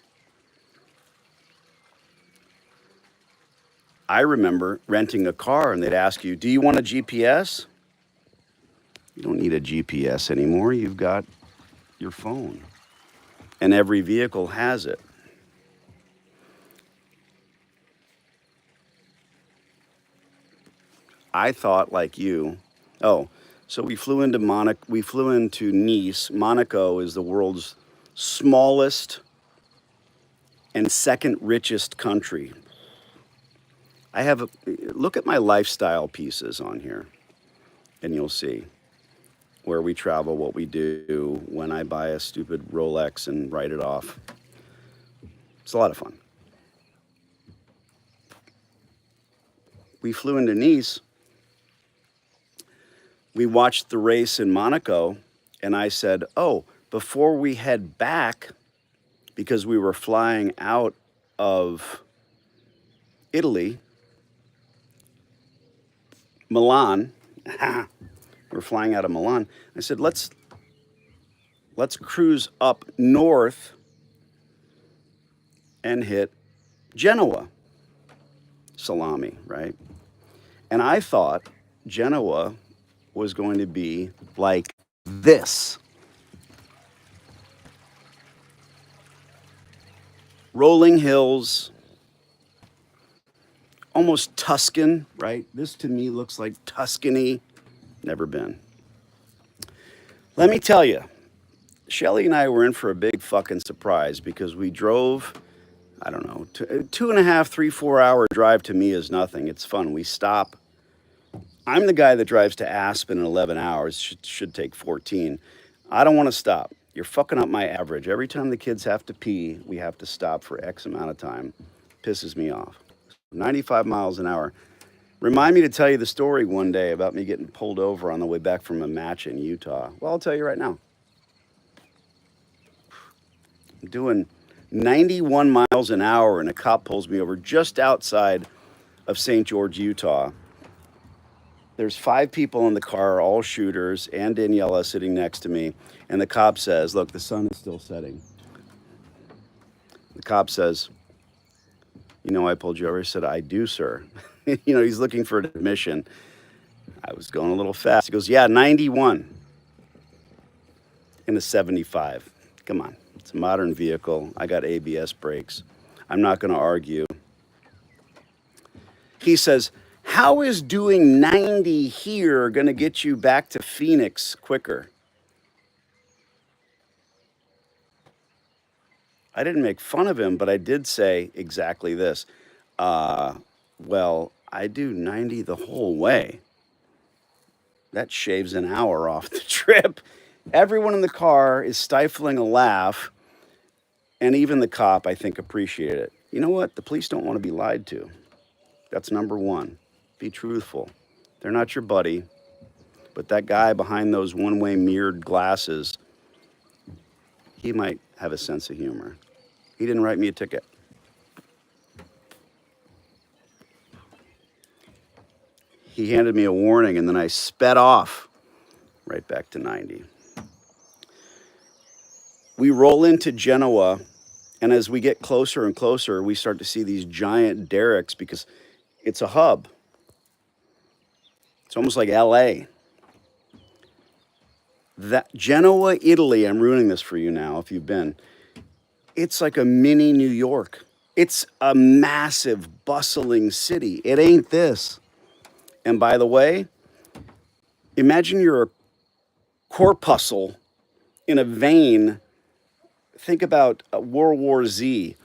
I remember renting a car and they'd ask you, do you want a GPS? You don't need a GPS anymore. You've got your phone. And every vehicle has it. I thought like you, so we flew into Nice. Monaco is the world's smallest and second richest country. Look at my lifestyle pieces on here, and you'll see where we travel, what we do, when I buy a stupid Rolex and write it off. It's a lot of fun. We flew into Nice. We watched the race in Monaco, and I said, before we head back, because we were flying out of Italy, Milan, we're flying out of Milan. I said, let's cruise up north and hit Genoa. Salami, right? And I thought Genoa was going to be like this. Rolling hills, almost Tuscan, right? This to me looks like Tuscany. Never been. Let me tell you, Shelley and I were in for a big fucking surprise because we drove, I don't know, 2.5, 3, 4 hour drive to me is nothing. It's fun. We stop. I'm the guy that drives to Aspen in 11 hours. Should take 14. I don't want to stop. You're fucking up my average. Every time the kids have to pee, we have to stop for X amount of time. Pisses me off. 95 miles an hour. Remind me to tell you the story one day about me getting pulled over on the way back from a match in Utah. Well, I'll tell you right now. I'm doing 91 miles an hour and a cop pulls me over just outside of St. George, Utah. There's 5 people in the car, all shooters, and Daniela sitting next to me. And the cop says, look, the sun is still setting. The cop says, you know, I pulled you over. I said, I do, sir. He's looking for admission. I was going a little fast. He goes, yeah, 91 in a 75. Come on. It's a modern vehicle. I got ABS brakes. I'm not going to argue. He says, how is doing 90 here going to get you back to Phoenix quicker? I didn't make fun of him, but I did say exactly this. Well, I do 90 the whole way. That shaves an hour off the trip. Everyone in the car is stifling a laugh, and even the cop, I think, appreciated it. You know what? The police don't want to be lied to. That's number one. Be truthful. They're not your buddy, but that guy behind those one-way mirrored glasses, he might have a sense of humor. He didn't write me a ticket. He handed me a warning, and then I sped off right back to 90. We roll into Genoa, And as we get closer and closer, we start to see these giant derricks because it's a hub. It's almost like LA. That Genoa, Italy, I'm ruining this for you now if you've been. It's like a mini New York. It's a massive, bustling city. It ain't this. And by the way, imagine you're a corpuscle in a vein. Think about World War Z.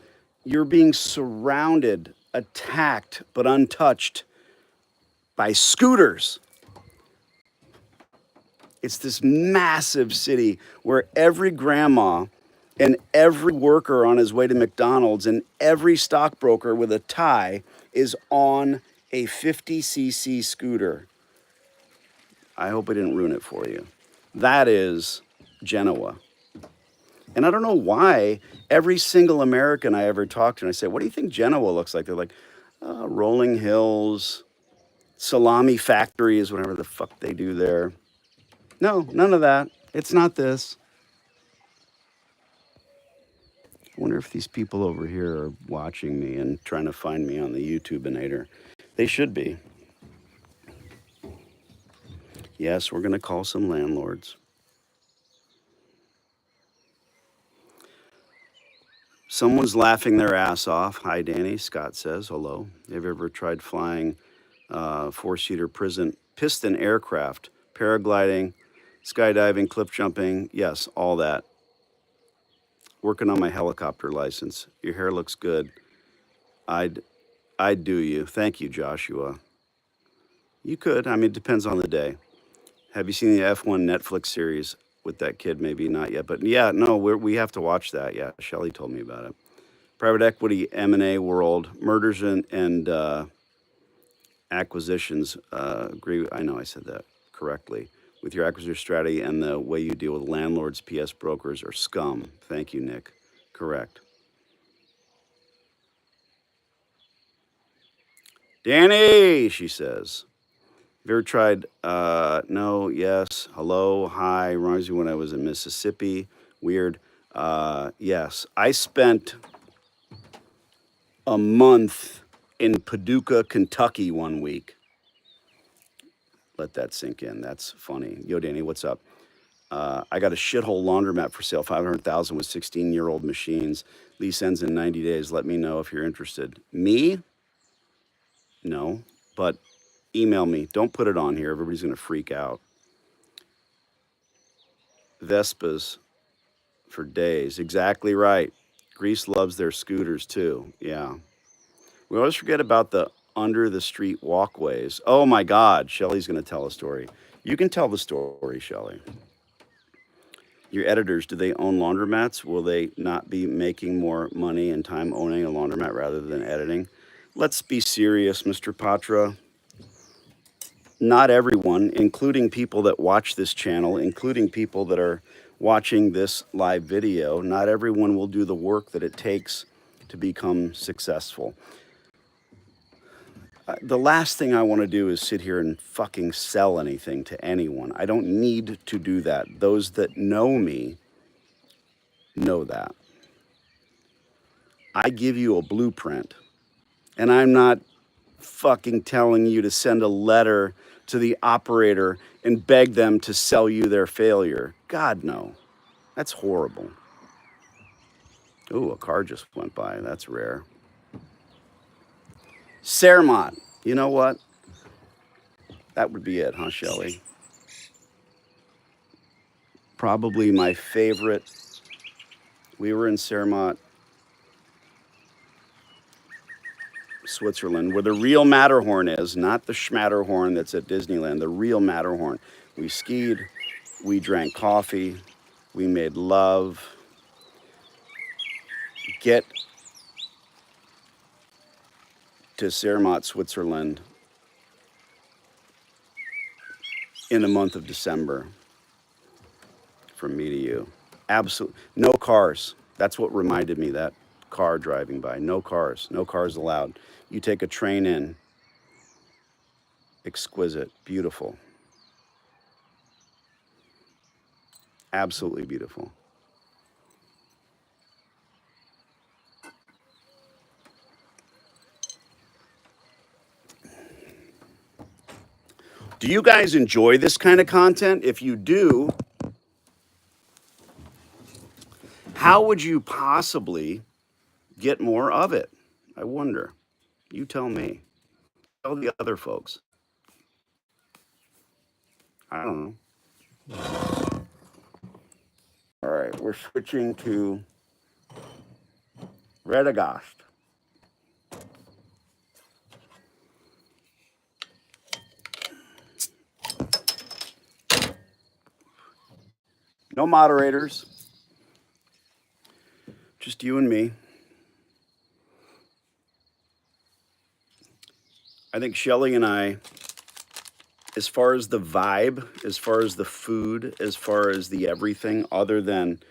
You're being surrounded, attacked, but untouched by scooters. It's this massive city where every grandma and every worker on his way to McDonald's and every stockbroker with a tie is on a 50cc scooter. I hope I didn't ruin it for you. That is Genoa. And I don't know why every single American I ever talked to, and I say, what do you think Genoa looks like? They're like, rolling hills, salami factories, whatever the fuck they do there. No, none of that. It's not this. I wonder if these people over here are watching me and trying to find me on the YouTubeinator. They should be. Yes, we're going to call some landlords. Someone's laughing their ass off. Hi, Danny. Scott says hello. Have you ever tried flying four-seater piston aircraft, paragliding, skydiving, cliff jumping? Yes, all that. Working on my helicopter license. Your hair looks good. I'd do you. Thank you, Joshua. You could. I mean, it depends on the day. Have you seen the F1 Netflix series with that kid? Maybe not yet, but yeah, no, we have to watch that. Yeah, Shelly told me about it. Private equity M&A world, mergers and acquisitions. Agree. I know I said that correctly. With your acquisition strategy and the way you deal with landlords, PS brokers, or scum. Thank you, Nick. Correct. Danny, she says. Have you ever tried no, yes, hello, hi, reminds me when I was in Mississippi. Weird. Yes. I spent a month in Paducah, Kentucky one week. Let that sink in. That's funny. Yo, Danny, what's up? I got a shithole laundromat for sale, 500,000 with 16-year-old machines. Lease ends in 90 days. Let me know if you're interested. Me? No, but email me. Don't put it on here. Everybody's going to freak out. Vespas for days. Exactly right. Greece loves their scooters too. Yeah. We always forget about the under the street walkways. Oh my God. Shelly's going to tell a story. You can tell the story, Shelly. Your editors, do they own laundromats? Will they not be making more money and time owning a laundromat rather than editing? Let's be serious, Mr. Patra. Not everyone, including people that watch this channel, including people that are watching this live video, not everyone will do the work that it takes to become successful. The last thing I want to do is sit here and fucking sell anything to anyone. I don't need to do that. Those that know me know that. I give you a blueprint, and I'm not fucking telling you to send a letter to the operator and beg them to sell you their failure. God, no. That's horrible. Ooh, a car just went by. That's rare. Cermont. You know what? That would be it, huh, Shelley? Probably my favorite. We were in Cermont, Switzerland, where the real Matterhorn is, not the Schmatterhorn that's at Disneyland, the real Matterhorn. We skied, we drank coffee, we made love. Get to Cermont, Switzerland in the month of December from me to you. Absolutely. No cars. That's what reminded me, that car driving by. No cars. No cars allowed. You take a train in. Exquisite. Beautiful. Absolutely beautiful. Do you guys enjoy this kind of content? If you do, how would you possibly get more of it? I wonder. You tell me. Tell the other folks. I don't know. All right, we're switching to Redagast. No moderators, just you and me. I think Shelly and I, as far as the vibe, as far as the food, as far as the everything, other than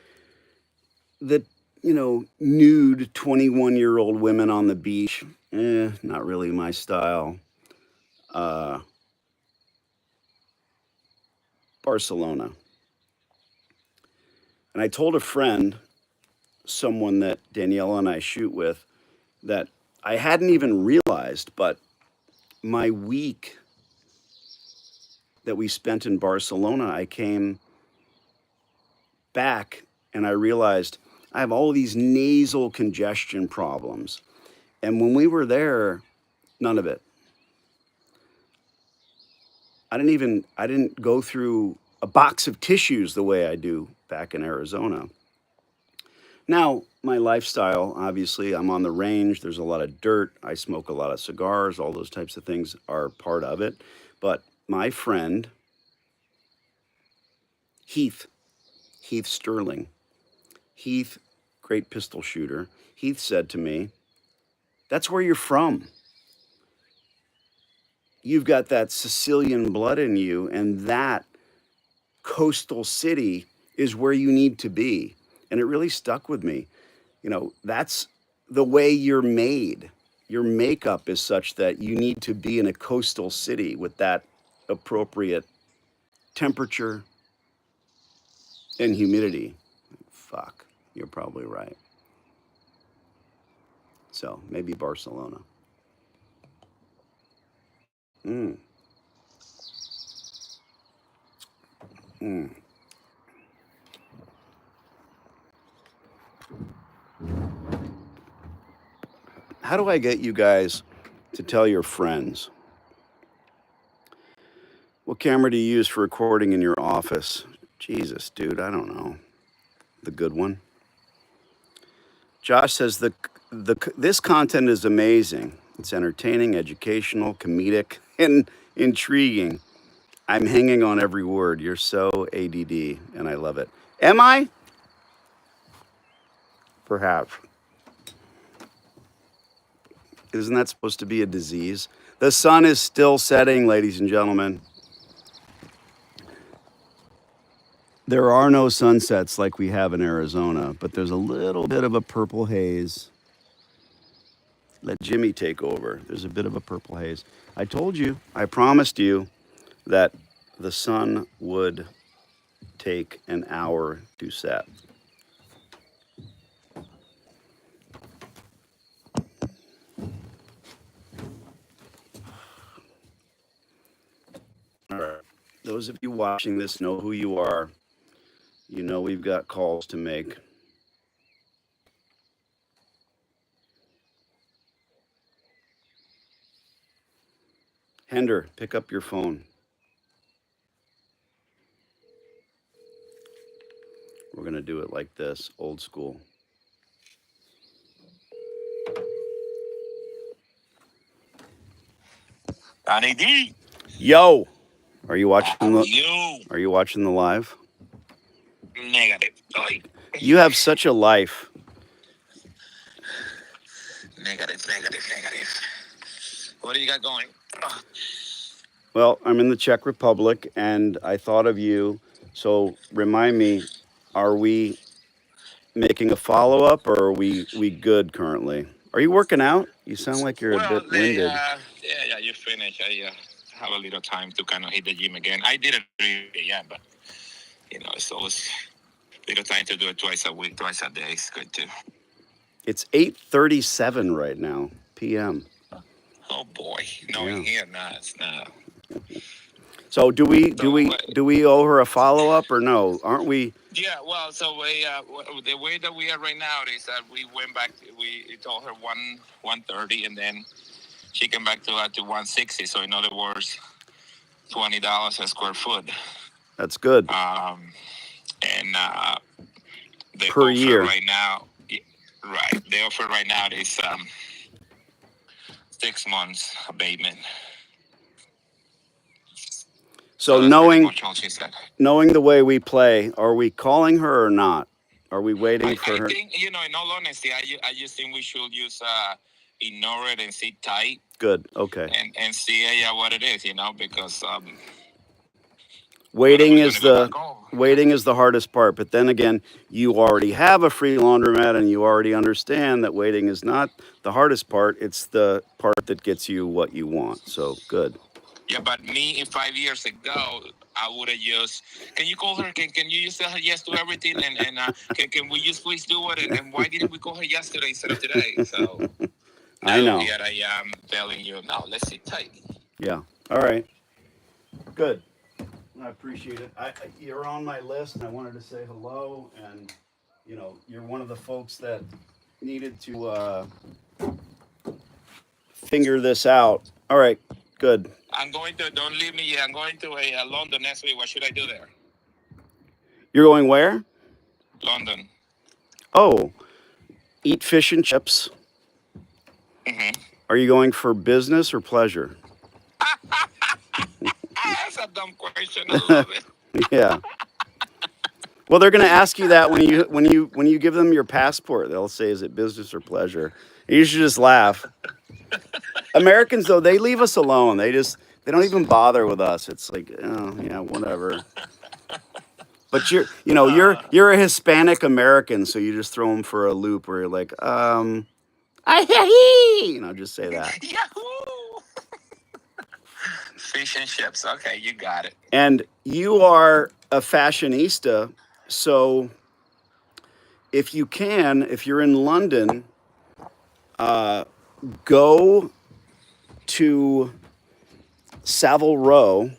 the, nude 21-year-old women on the beach, not really my style. Barcelona. And I told a friend, someone that Daniela and I shoot with, that I hadn't even realized, but my week that we spent in Barcelona, I came back and I realized I have all these nasal congestion problems. And when we were there, none of it. I didn't go through a box of tissues the way I do back in Arizona. Now, my lifestyle, obviously, I'm on the range. There's a lot of dirt. I smoke a lot of cigars. All those types of things are part of it. But my friend, Heath Sterling, Heath, great pistol shooter, Heath said to me, "That's where you're from. You've got that Sicilian blood in you, and that coastal city is where you need to be." And it really stuck with me. That's the way you're made. Your makeup is such that you need to be in a coastal city with that appropriate temperature and humidity. Fuck, you're probably right. So maybe Barcelona. Mm. Mm. How do I get you guys to tell your friends? What camera do you use for recording in your office? Jesus, dude, I don't know. The good one. Josh says this content is amazing. It's entertaining, educational, comedic, and intriguing. I'm hanging on every word. You're so ADD, and I love it. Am I? Perhaps. Isn't that supposed to be a disease? The sun is still setting, ladies and gentlemen. There are no sunsets like we have in Arizona, but there's a little bit of a purple haze. Let Jimmy take over. There's a bit of a purple haze. I told you, I promised you that the sun would take an hour to set. All right. Those of you watching this know who you are. You know we've got calls to make. Hender, pick up your phone. We're going to do it like this, old school. Donnie D. Yo, are you watching How the you? Are you watching the live? Negative. Like, You have such a life. negative. What do you got going? Well, I'm in the Czech Republic and I thought of you. So remind me, are we making a follow-up or are we good currently? Are you working out? You sound like you're a Well, bit winded. yeah, you finish. I have a little time to kind of hit the gym again. I did it really, yeah, but it's always a little time to do it twice a week, twice a day. It's good too. It's 8:37 right now, p.m. Oh boy, knowing here, nah, it's not. So do we So owe her a follow up or no? Aren't we? yeah, well, so the way that we are right now is that we went back. We told her 130, and then she came back to 160. So in other words, $20 a square foot. That's good And the per offer year. right now, right? The offer right now is 6 months abatement. So That's pretty much all she said. knowing the way we play, are we calling her or not? Are we waiting I for her? think, in all honesty, I just think we should use ignore it and sit tight Good. Okay. and see what it is, because Waiting we're is gonna go back the home. waiting is the hardest part. But then again, you already have a free laundromat, and you already understand that waiting is not the hardest part. It's the part that gets you what you want. So good. Yeah, but me 5 years ago, I would have just. Can you call her? Can you just tell her yes to everything? And can we just please do it? And why didn't we call her yesterday instead of today? So I now know. here I am telling you, no, let's sit tight. Yeah. All right. Good. I appreciate it. You're on my list, and I wanted to say hello. And you're one of the folks that needed to figure this out. All right. Good. I'm going to. Don't leave me yet. I'm going to London next week. What should I do there? You're going where? London. Oh, eat fish and chips. Mm-hmm. Are you going for business or pleasure? That's a dumb question. I love it. Yeah. Well, they're going to ask you that when you give them your passport. They'll say, "Is it business or pleasure?" And you should just laugh. Americans, though, they leave us alone. They don't even bother with us. It's like, oh yeah, whatever. But you're a Hispanic American, so you just throw them for a loop where you're like, just say that. Yahoo! Fish and chips. Okay, you got it. And you are a fashionista, so if you're in London, go to Savile Row.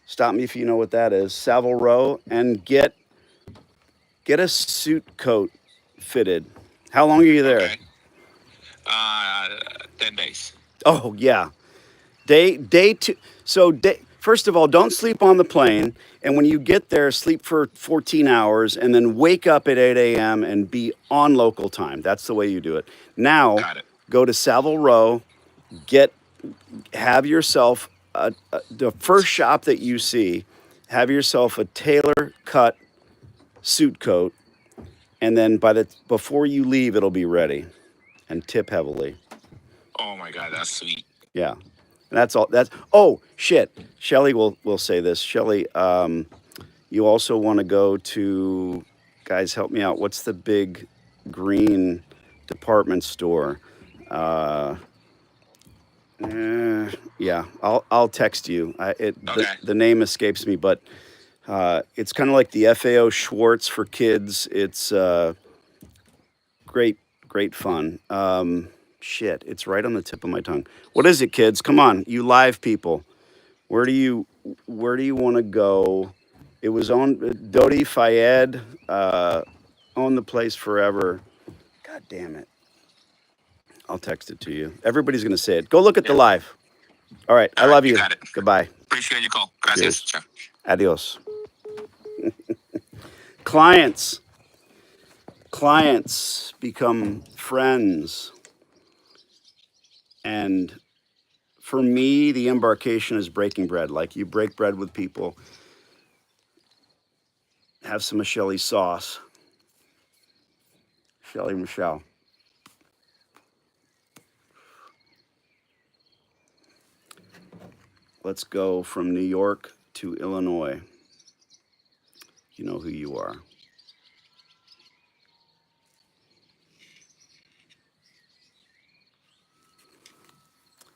Stop me if you know what that is. Savile Row, and get a suit coat fitted. How long are you there? Okay. 10 days. Oh yeah, day two. So first of all, don't sleep on the plane. And when you get there, sleep for 14 hours, and then wake up at 8 a.m. and be on local time. That's the way you do it. Now, Got it. go to Savile Row, have yourself the first shop that you see, have yourself a tailor cut suit coat, and then before you leave, it'll be ready, and tip heavily. Oh my God, that's sweet. Yeah. And that's all. Oh shit. Shelly will say this. Shelly, you also want to go to, guys, help me out. What's the big green department store? Yeah, I'll text you. Okay. The name escapes me, but it's kind of like the FAO Schwartz for kids. It's great fun. Shit, it's right on the tip of my tongue. What is it, kids? Come on, you live people. Where do you want to go? It was on Dodi Fayed, owned the place forever. God damn it. I'll text it to you. Everybody's going to say it. Go look at the live. All right. I love you. Got it. Goodbye. Appreciate your call. Gracias. Ciao. Adios. Clients become friends. And for me, the embarkation is breaking bread. Like you break bread with people. Have some of Shelly's sauce. Shelly Michelle. Let's go from New York to Illinois. You know who you are.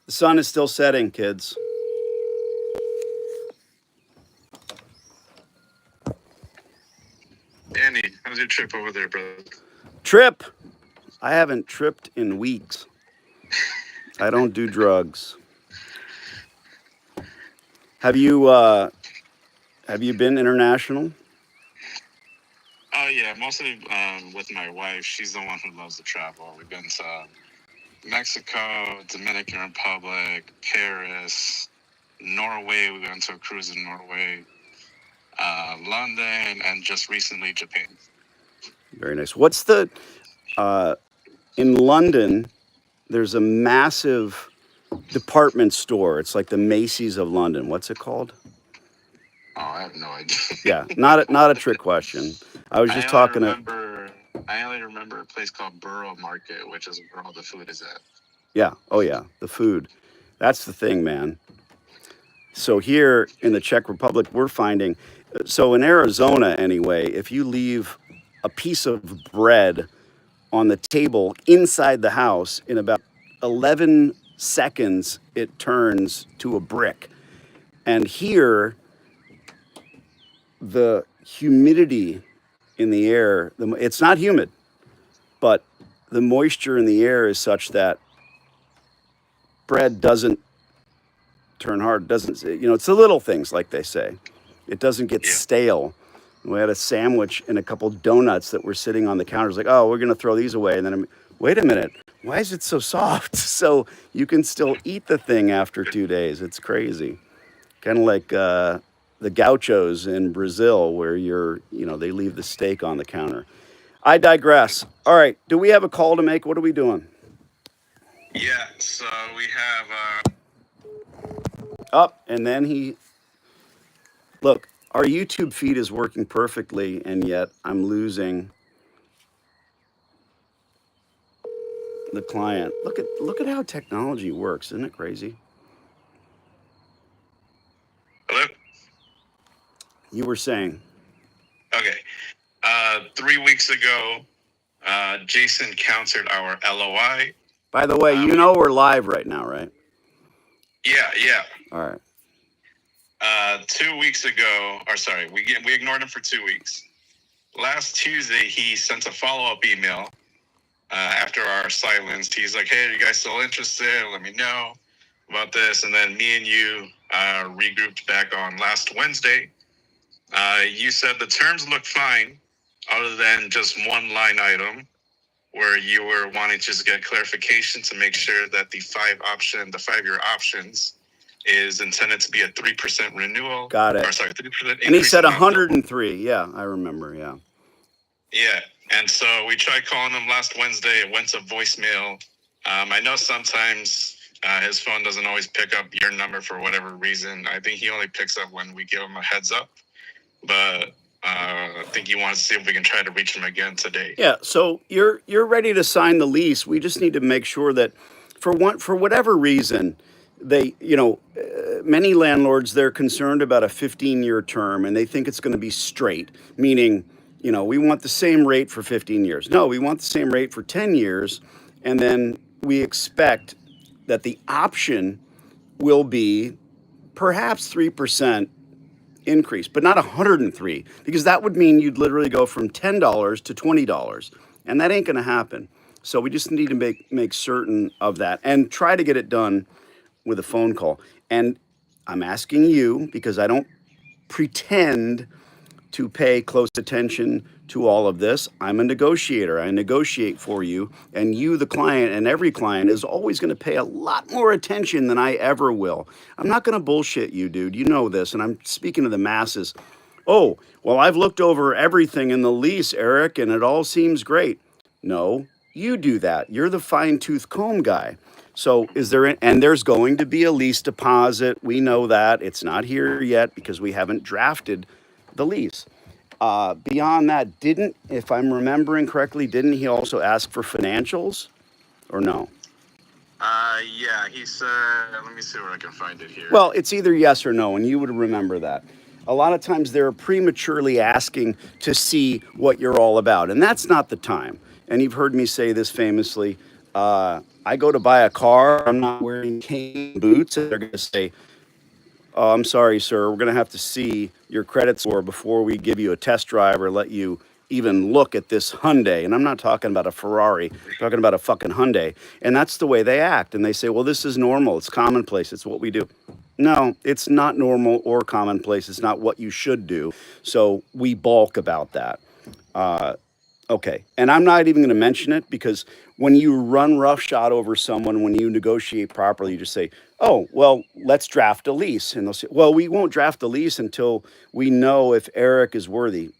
The sun is still setting, kids. Andy, how's your trip over there, brother? Trip. I haven't tripped in weeks. I don't do drugs. Have you been international? Oh yeah, mostly with my wife. She's the one who loves to travel. We've been to Mexico, Dominican Republic, Paris, Norway. We went to a cruise in Norway, London, and just recently Japan. Very nice. What's the in London? There's a massive department store. It's like the Macy's of London. What's it called? Oh, I have no idea. Yeah, not a trick question. I was just talking to. I only remember a place called Borough Market, which is where all the food is at. Yeah. Oh yeah, the food. That's the thing, man. So here in the Czech Republic, we're finding. So in Arizona, anyway, if you leave a piece of bread on the table inside the house in about 11 seconds, it turns to a brick. And here, the humidity in the air, it's not humid, but the moisture in the air is such that bread doesn't turn hard, doesn't, it's the little things, like they say. It doesn't get stale. We had a sandwich and a couple donuts that were sitting on the counter. It's like, oh, we're going to throw these away. And then, wait a minute, why is it so soft? So you can still eat the thing after 2 days. It's crazy. Kind of like the gauchos in Brazil, where they leave the steak on the counter. I digress. All right, do we have a call to make? What are we doing? Yeah, so we have. Up, and then look, our YouTube feed is working perfectly, and yet I'm losing the client. Look at how technology works. Isn't it crazy? Hello? You were saying. Okay. 3 weeks ago, Jason countered our LOI. By the way, we're live right now, right? Yeah. All right. 2 weeks ago, we ignored him for 2 weeks. Last Tuesday, he sent a follow-up email after our silence. He's like, hey, are you guys still interested? Let me know about this. And then me and you regrouped back on last Wednesday. You said the terms look fine, other than just one line item where you were wanting to just get clarification to make sure that the 5-year options is intended to be a 3% renewal. Got it. 3% increase. And he said 103. Yeah, I remember. Yeah. Yeah. And so we tried calling him last Wednesday. It went to voicemail. I know sometimes his phone doesn't always pick up your number for whatever reason. I think he only picks up when we give him a heads up. But I think you want to see if we can try to reach him again today. Yeah. So you're ready to sign the lease. We just need to make sure that for whatever reason, many landlords, they're concerned about a 15-year term and they think it's going to be straight, meaning, we want the same rate for 15 years. No, we want the same rate for 10 years. And then we expect that the option will be perhaps 3% increase, but not 103, because that would mean you'd literally go from $10 to $20, and that ain't going to happen. So we just need to make certain of that and try to get it done with a phone call. And I'm asking you because I don't pretend to pay close attention to all of this. I'm a negotiator. I negotiate for you, and you, the client, and every client is always going to pay a lot more attention than I ever will. I'm not going to bullshit you, dude. You know this, and I'm speaking to the masses. Oh, well, I've looked over everything in the lease, Eric, and it all seems great. No, you do that. You're the fine-tooth comb guy. So there's going to be a lease deposit. We know that. It's not here yet because we haven't drafted the lease. Beyond that, if I'm remembering correctly, didn't he also ask for financials or no? Yeah, he said, let me see where I can find it here. Well, it's either yes or no, and you would remember that. A lot of times they're prematurely asking to see what you're all about, and that's not the time. And you've heard me say this famously. I go to buy a car, I'm not wearing cane boots, and they're going to say, oh, I'm sorry, sir, we're going to have to see your credit score before we give you a test drive or let you even look at this Hyundai. And I'm not talking about a Ferrari, I'm talking about a fucking Hyundai. And that's the way they act. And they say, well, this is normal, it's commonplace, it's what we do. No, it's not normal or commonplace. It's not what you should do. So we balk about that. Uh, okay. And I'm not even going to mention it because when you run roughshod over someone, when you negotiate properly, you just say, oh, well, let's draft a lease. And they'll say, well, we won't draft a lease until we know if Eric is worthy.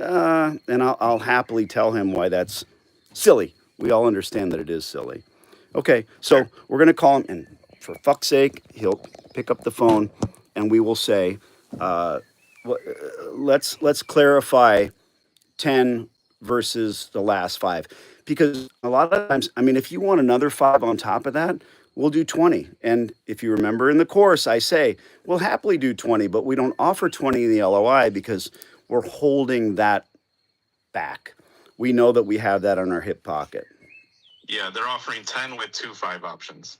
And I'll happily tell him why that's silly. We all understand that it is silly. Okay, so we're going to call him, and for fuck's sake, he'll pick up the phone, and we will say, uh, let's clarify 10 versus the last five, because a lot of times, I mean, if you want another five on top of that, we'll do 20. And if you remember in the course, I say we'll happily do 20, but we don't offer 20 in the LOI because we're holding that back. We know that we have that in our hip pocket. Yeah, they're offering 10 with 2 5 options.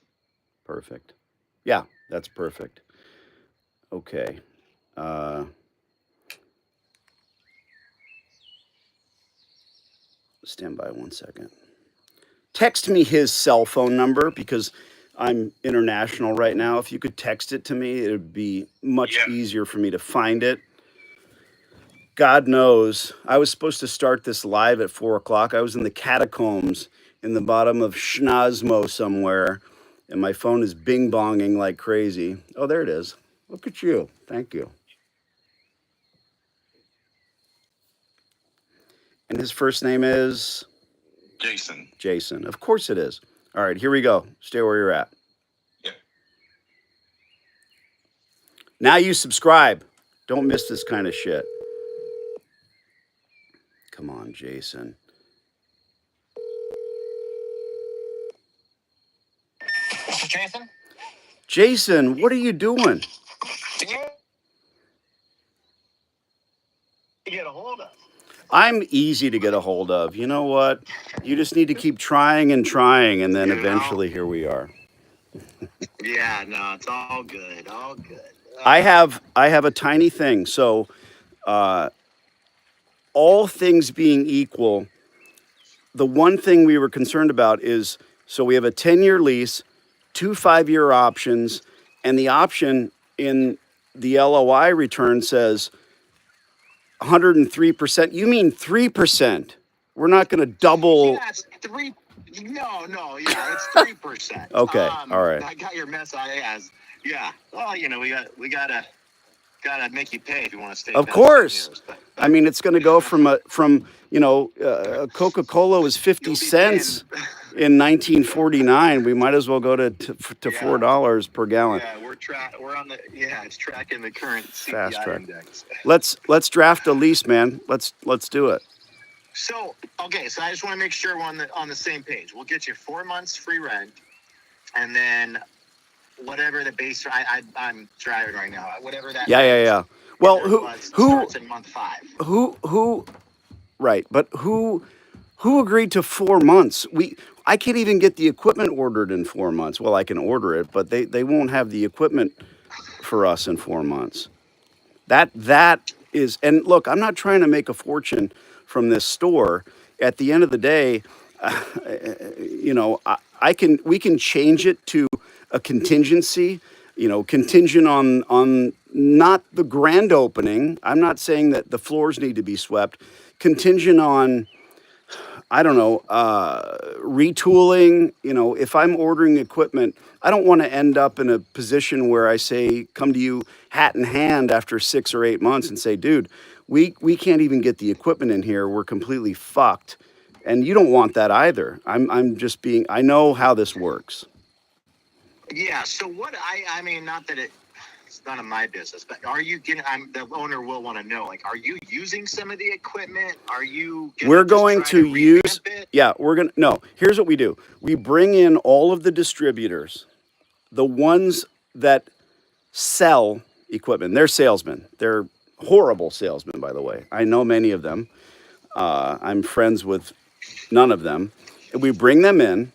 Perfect. Yeah, that's perfect. Okay. Stand by 1 second. Text me his cell phone number because I'm international right now. If you could text it to me, it would be much easier for me to find it. God knows, I was supposed to start this live at 4 o'clock. I was in the catacombs in the bottom of Schnozmo somewhere, and my phone is bing bonging like crazy. Oh, there it is. Look at you. Thank you. And his first name is Jason. Jason. Of course it is. All right, here we go. Stay where you're at. Yeah. Now you subscribe. Don't miss this kind of shit. Come on, Jason. Jason? Jason, what are you doing? Get a hold of. I'm easy to get a hold of. You know what? You just need to keep trying, and then eventually here we are. Yeah, no, it's all good, all good. I have a tiny thing. So, all things being equal, the one thing we were concerned about is, so we have a 10-year lease, 2 5-year options, and the option in the LOI return says 103%. You mean 3%? We're not going to double. Yeah, it's 3. No, yeah, it's 3%. Okay, all right. I got your mess. Yeah. Well, you know, we gotta make you pay if you want to stay. Of course. I mean, it's going to go from Coca-Cola was 50 cents in 1949. We might as well go to $4 per gallon. Yeah, we're on the it's tracking the current CPI Fast track. index. Let's draft a lease, man. Let's do it. So I just want to make sure we're on the same page. We'll get you 4 months free rent, and then whatever the base. I'm driving right now. Whatever that. Yeah. Well, who starts in month 5? Who? Right, but who agreed to 4 months? I can't even get the equipment ordered in 4 months. Well, I can order it, but they won't have the equipment for us in 4 months. That is, and look, I'm not trying to make a fortune from this store. At the end of the day, we can change it to a contingency, contingent on not the grand opening. I'm not saying that the floors need to be swept. Contingent on, I don't know, retooling. If I'm ordering equipment, I don't want to end up in a position where I say, come to you hat in hand after 6 or 8 months and say, dude, we can't even get the equipment in here. We're completely fucked. And you don't want that either. I know how this works. Yeah. So what I mean, not that it's none of my business, but are you getting? The owner will want to know. Like, are you using some of the equipment? Are you? We're going to use. Yeah, No, here's what we do. We bring in all of the distributors, the ones that sell equipment. They're salesmen. They're horrible salesmen, by the way. I know many of them. I'm friends with none of them. We bring them in,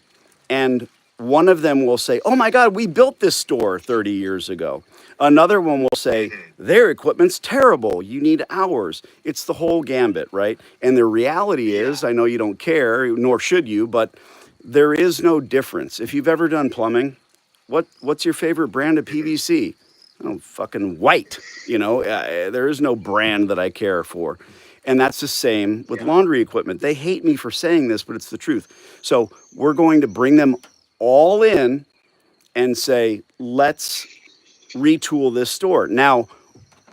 and one of them will say, oh my God, we built this store 30 years ago. Another one will say, their equipment's terrible. You need ours. It's the whole gambit, right? And the reality is, I know you don't care, nor should you, but there is no difference. If you've ever done plumbing, what's your favorite brand of PVC? fucking white. There is no brand that I care for. And that's the same with laundry equipment. They hate me for saying this, but it's the truth. So we're going to bring them all in and say, let's retool this store. Now,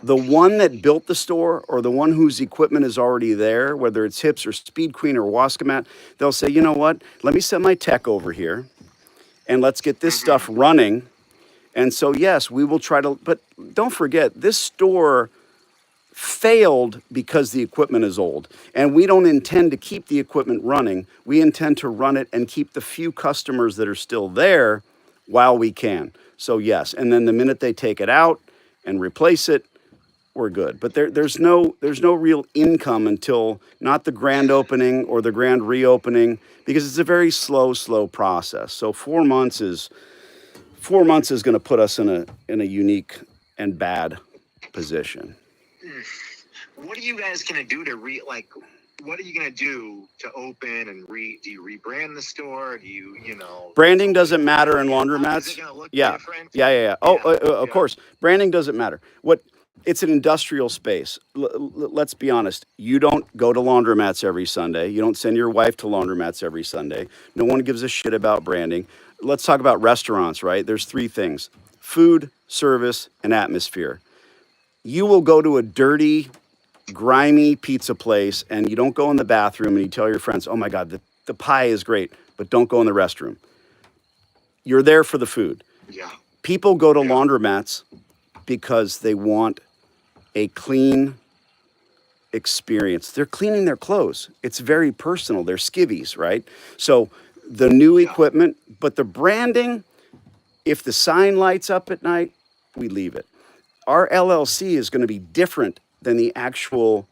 the one that built the store or the one whose equipment is already there, whether it's Hips or Speed Queen or Wascomat, they'll say, you know what? Let me send my tech over here and let's get this stuff running. And so, yes, we will try to, but don't forget, this store failed because the equipment is old. And we don't intend to keep the equipment running. We intend to run it and keep the few customers that are still there while we can. So, yes. And then the minute they take it out and replace it, we're good. But there's no real income until not the grand opening or the grand reopening, because it's a very slow process. So 4 months is going to put us in a unique and bad position. What are you guys gonna do to what are you gonna do to open and do you rebrand the store? Do you know? Branding doesn't matter in laundromats. Is it gonna look Yeah. different? Yeah. Of course, branding doesn't matter. It's an industrial space. Let's be honest. You don't go to laundromats every Sunday. You don't send your wife to laundromats every Sunday. No one gives a shit about branding. Let's talk about restaurants, right? There's 3 things: food, service, and atmosphere. You will go to a dirty, grimy pizza place and you don't go in the bathroom and you tell your friends, oh my God, the pie is great, but don't go in the restroom. You're there for the food. Yeah. People go to laundromats because they want a clean experience. They're cleaning their clothes. It's very personal. They're skivvies, right? So the new equipment, but the branding, if the sign lights up at night, we leave it. Our LLC is going to be different than the actual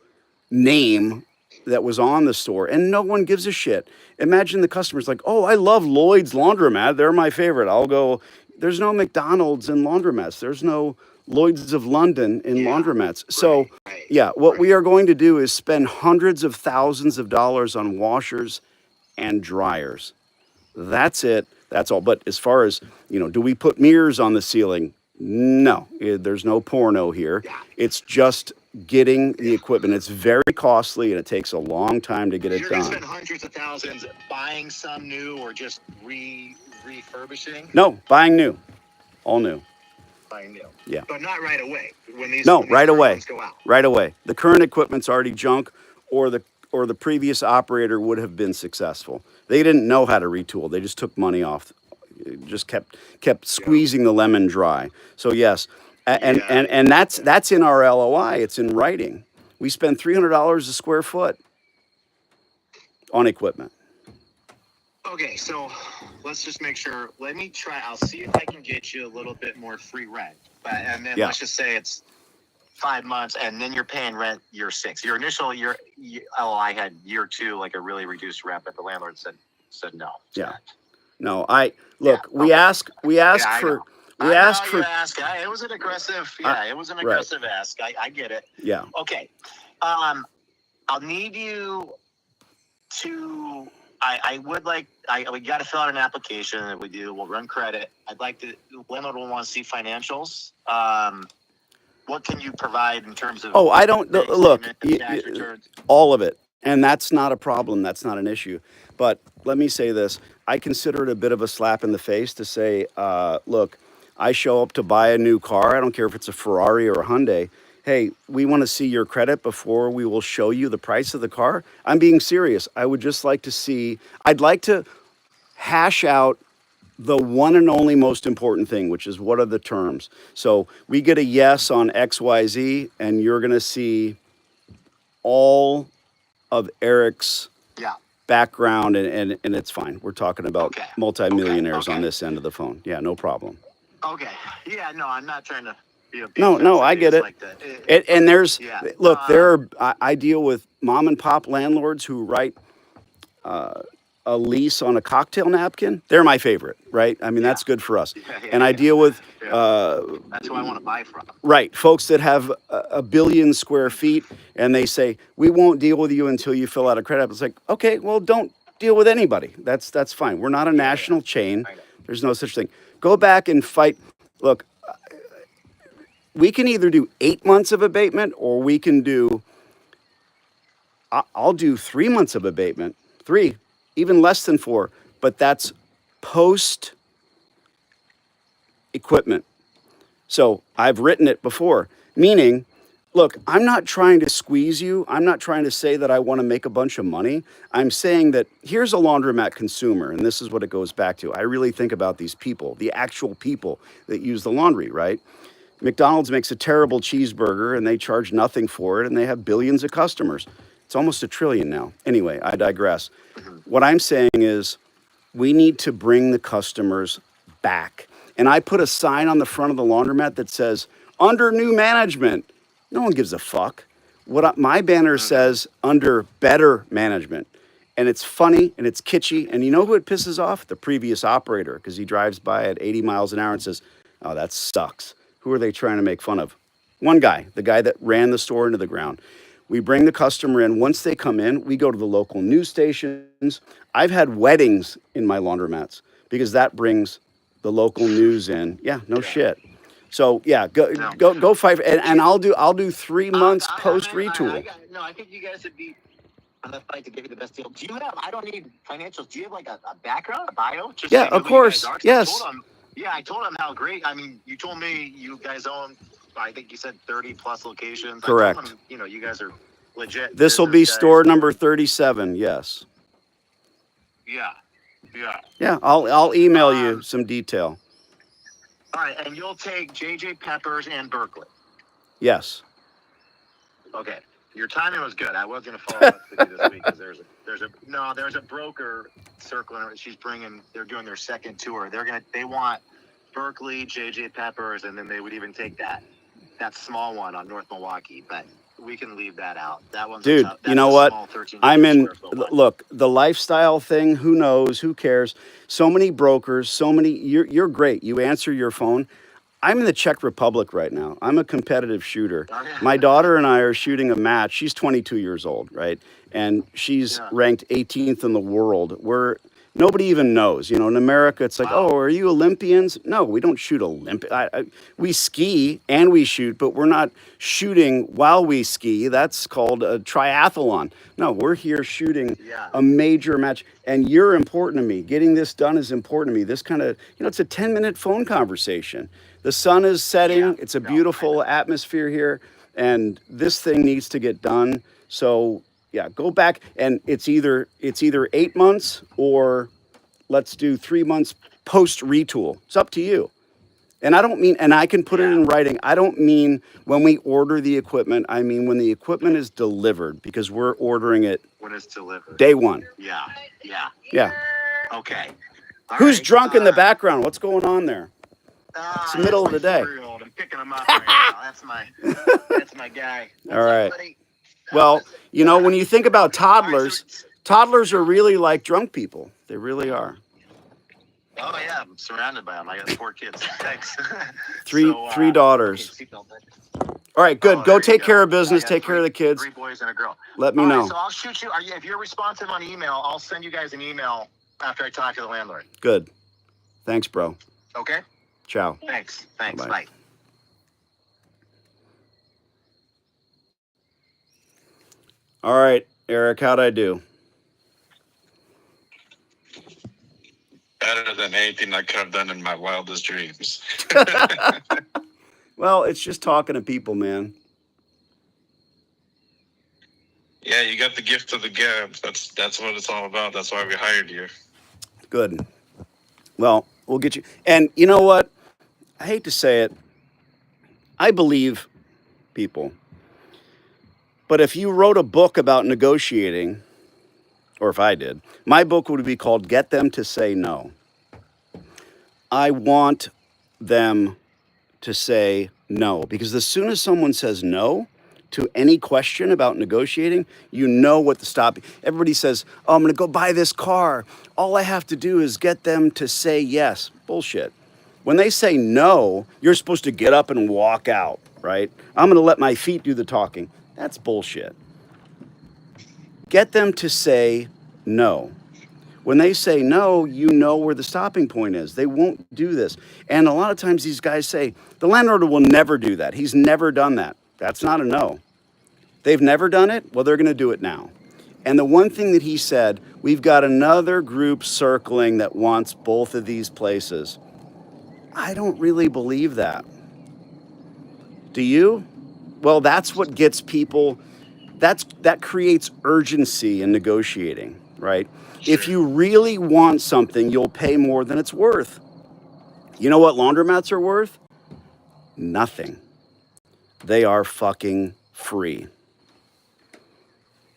name that was on the store, and no one gives a shit. Imagine the customer's like, oh, I love Lloyd's Laundromat. They're my favorite. I'll go. There's no McDonald's in laundromats. There's no Lloyd's of London in laundromats. So, what we are going to do is spend hundreds of thousands of dollars on washers and dryers. That's it. That's all. But as far as, do we put mirrors on the ceiling? No, there's no porno here. It's just getting the equipment. It's very costly and it takes a long time to get it You're done. gonna spend hundreds of thousands buying some new or just refurbishing? No, buying new. All new. Buying new. Yeah. But not right away. When these Right away. ones go out. Right away. The current equipment's already junk, or the previous operator would have been successful. They didn't know how to retool. They just took money off. Just kept squeezing the lemon dry. So yes, and that's in our LOI. It's in writing. We spend $300 a square foot on equipment. Okay, so let's just make sure. Let me try. I'll see if I can get you a little bit more free rent. And then let's just say it's 5 months, and then you're paying rent year 6. Your initial LOI had year 2, like a really reduced rent, but the landlord said no. Yeah. No, we ask for. It was an aggressive, ask. I get it. Yeah. Okay. I'll need you to, we got to fill out an application that we do. We'll run credit. The landlord will want to see financials. What can you provide in terms of? Oh, I don't, look, tax returns? All of it. And that's not a problem. That's not an issue. But let me say this. I consider it a bit of a slap in the face to say, look, I show up to buy a new car. I don't care if it's a Ferrari or a Hyundai. Hey, we want to see your credit before we will show you the price of the car. I'm being serious. I would just like to see, I'd like to hash out the one and only most important thing, which is what are the terms. So we get a yes on XYZ, and you're going to see all of Eric's background, and it's fine. We're talking about multimillionaires on this end of the phone. Yeah, no problem. Okay. Yeah, no, I'm not trying to be a No, I get it. like that. And there's, look, I deal with mom and pop landlords who write a lease on a cocktail napkin. They're my favorite, right? I mean, that's good for us. And I deal with... that's who I want to buy from. Right. Folks that have a billion square feet, and they say, we won't deal with you until you fill out a credit. It's like, okay, well, don't deal with anybody. That's fine. We're not a national chain. There's no such thing. Go back and fight. Look, either do 8 months of abatement, or we can do, I'll do 3 months of abatement, 3, even less than 4, but that's post equipment. So I've written it before, meaning, look, I'm not trying to squeeze you. I'm not trying to say that I want to make a bunch of money. I'm saying that here's a laundromat consumer, and this is what it goes back to. I really think about these people, the actual people that use the laundry, right? McDonald's makes a terrible cheeseburger and they charge nothing for it, and they have billions of customers. It's almost 1 trillion now. Anyway, I digress. What I'm saying is we need to bring the customers back. And I put a sign on the front of the laundromat that says, under new management. No one gives a fuck. My banner says, under better management. And it's funny and it's kitschy. And you know who it pisses off? The previous operator, because he drives by at 80 miles an hour and says, oh, that sucks. Who are they trying to make fun of? One guy, the guy that ran the store into the ground. We bring the customer in. Once they come in, we go to the local news stations. I've had weddings in my laundromats because that brings the local news in. Yeah, no shit. So yeah, go fight, and I'll do 3 months post retool. I think you guys would be on the fight to give you the best deal. Do you have? I don't need financials. Do you have like a background, a bio? Just yeah, of course. Yes. I told him how great. I mean, you told me you guys own, I think you said 30 plus locations. Correct. I told him, you guys are legit. This will be store number 37. Yes. Yeah. Yeah, I'll email you some detail. All right, and you'll take JJ Peppers and Berkeley. Yes. Okay. Your timing was good. I was going to follow up with you this week because there's a broker circling. They're doing their second tour. They want Berkeley, JJ Peppers, and then they would even take that small one on North Milwaukee, but we can leave that out. That one's dude. You know what? Look, the lifestyle thing. Who knows? Who cares? So many brokers. You're great. You answer your phone. I'm in the Czech Republic right now. I'm a competitive shooter. My daughter and I are shooting a match. She's 22 years old, right? And she's ranked 18th in the world. Nobody even knows. In America, it's like, oh, are you Olympians? No, we don't shoot we ski and we shoot, but we're not shooting while we ski. That's called a triathlon. No, we're here shooting a major match. And you're important to me. Getting this done is important to me. This kind of, it's a 10-minute phone conversation. The sun is setting. It's a beautiful atmosphere here. And this thing needs to get done. So yeah, go back, and it's either 8 months or let's do 3 months post retool. It's up to you. And I don't mean, and I can put it in writing. I don't mean when we order the equipment. I mean when the equipment is delivered, because we're ordering it when it's delivered. Day one. Yeah. Okay. Who's drunk in the background? What's going on there? It's the middle of the day. I'm picking him up right now. That's my guy. All right. Well, when you think about toddlers are really like drunk people. They really are. Oh yeah, I'm surrounded by them. I got 4 kids. Thanks. Three daughters. All right, good. Go take care of business. Take care of the kids. 3 boys and a girl. Let me know. So I'll shoot you. If you're responsive on email, I'll send you guys an email after I talk to the landlord. Good. Thanks, bro. Okay. Ciao. Thanks. Bye. Bye. All right, Eric, how'd I do? Better than anything I could have done in my wildest dreams. Well, it's just talking to people, man. Yeah, you got the gift of the gab. That's what it's all about. That's why we hired you. Good. Well, we'll get you. And you know what? I hate to say it. I believe people. But if you wrote a book about negotiating, or if I did, my book would be called Get Them to Say No. I want them to say no, because as soon as someone says no to any question about negotiating, you know what to stop. Everybody says, oh, I'm going to go buy this car. All I have to do is get them to say yes. Bullshit. When they say no, you're supposed to get up and walk out, right? I'm going to let my feet do the talking. That's bullshit. Get them to say no. When they say no, you know where the stopping point is. They won't do this. And a lot of times these guys say, the landlord will never do that. He's never done that. That's not a no. They've never done it. Well, they're going to do it now. And the one thing that he said, we've got another group circling that wants both of these places. I don't really believe that. Do you? Well, that's what gets people, that creates urgency in negotiating, right? Sure. If you really want something, you'll pay more than it's worth. You know what laundromats are worth? Nothing. They are fucking free.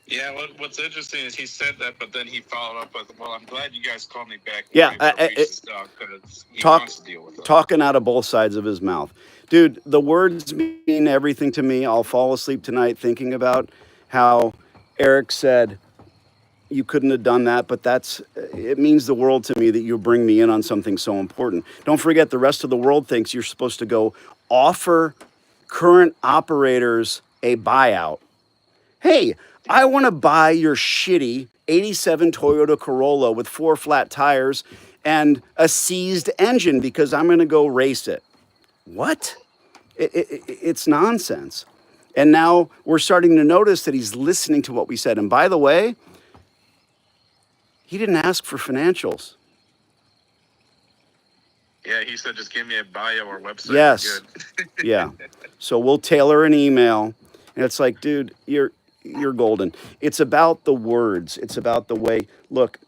Yeah, what's interesting is he said that, but then he followed up with, "Well, I'm glad you guys called me back." Yeah, because he wants to deal with it. Talking out of both sides of his mouth. Dude, the words mean everything to me. I'll fall asleep tonight thinking about how Eric said, you couldn't have done that, but it means the world to me that you bring me in on something so important. Don't forget, the rest of the world thinks you're supposed to go offer current operators a buyout. Hey, I want to buy your shitty 87 Toyota Corolla with 4 flat tires and a seized engine because I'm going to go race it. What? It's nonsense. And now we're starting to notice that he's listening to what we said. And by the way, he didn't ask for financials. Yeah, he said, just give me a bio or website. Yes. Good. Yeah. So we'll tailor an email. And it's like, dude, you're golden. It's about the words. It's about the way. Look,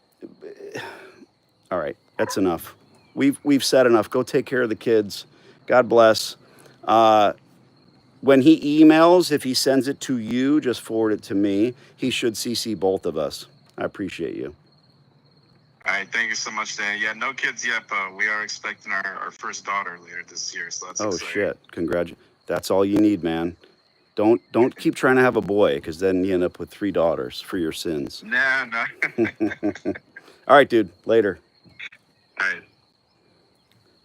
all right, that's enough. We've said enough. Go take care of the kids. God bless. When he emails, if he sends it to you, just forward it to me. He should CC both of us. I appreciate you. All right, thank you so much, Dan. Yeah, no kids yet, but we are expecting our first daughter later this year, so that's exciting. Shit! Congratulations. That's all you need, man. Don't keep trying to have a boy, because then you end up with 3 daughters for your sins. Nah. All right, dude. Later. All right.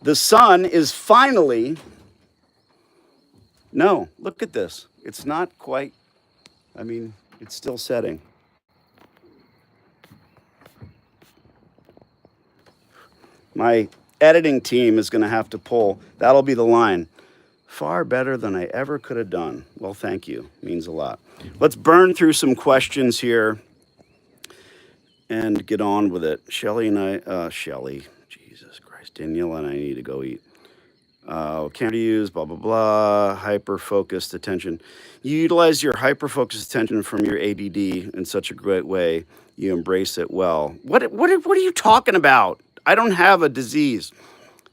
The sun is finally. No, look at this. It's not quite. I mean, it's still setting. My editing team is going to have to pull. That'll be the line. Far better than I ever could have done. Well, thank you. Means a lot. Let's burn through some questions here and get on with it. Shelly and I, Jesus Christ, Danielle and I need to go eat. Can't use, blah, blah, blah, hyper-focused attention. You utilize your hyper-focused attention from your ADD in such a great way. You embrace it well. What are you talking about? I don't have a disease.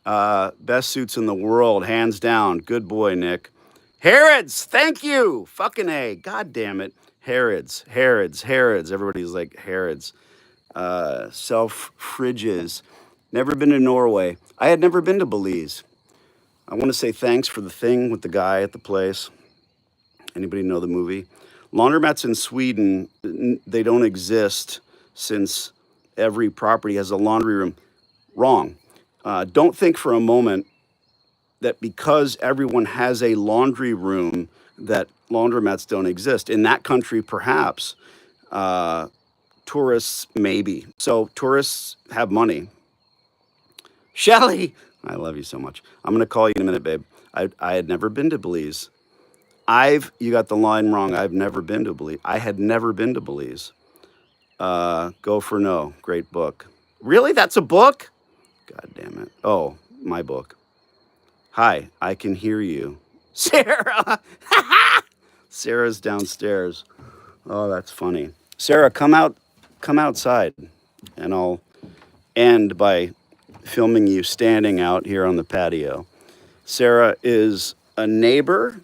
Best suits in the world, hands down. Good boy, Nick. Harrods, thank you. Fucking A. God damn it. Harrods. Everybody's like Harrods. Self-fridges. Never been to Norway. I had never been to Belize. I want to say thanks for the thing with the guy at the place. Anybody know the movie? Laundromats in Sweden, they don't exist since every property has a laundry room. Wrong. Don't think for a moment that because everyone has a laundry room that laundromats don't exist. In that country, perhaps. Tourists, maybe. So tourists have money. Shelly, I love you so much. I'm going to call you in a minute, babe. I had never been to Belize. You got the line wrong. I've never been to Belize. I had never been to Belize. Go for No. Great book. Really? That's a book? God damn it. Oh, my book. Hi, I can hear you. Sarah! Sarah's downstairs. Oh, that's funny. Sarah, come outside, and I'll end by filming you standing out here on the patio. Sarah is a neighbor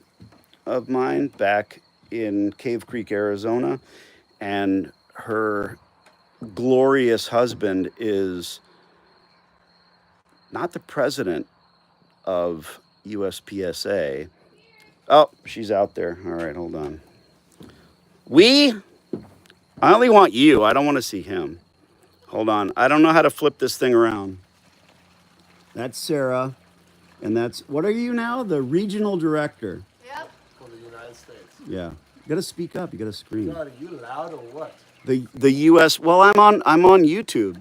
of mine back in Cave Creek, Arizona, and her glorious husband is not the president of USPSA. Oh, she's out there. All right, hold on. I only want you. I don't want to see him. Hold on. I don't know how to flip this thing around. That's Sarah. And what are you now? The regional director. Yep. For the United States. Yeah. You got to speak up. You got to scream. God, are you loud or what? The U.S. Well, I'm on YouTube.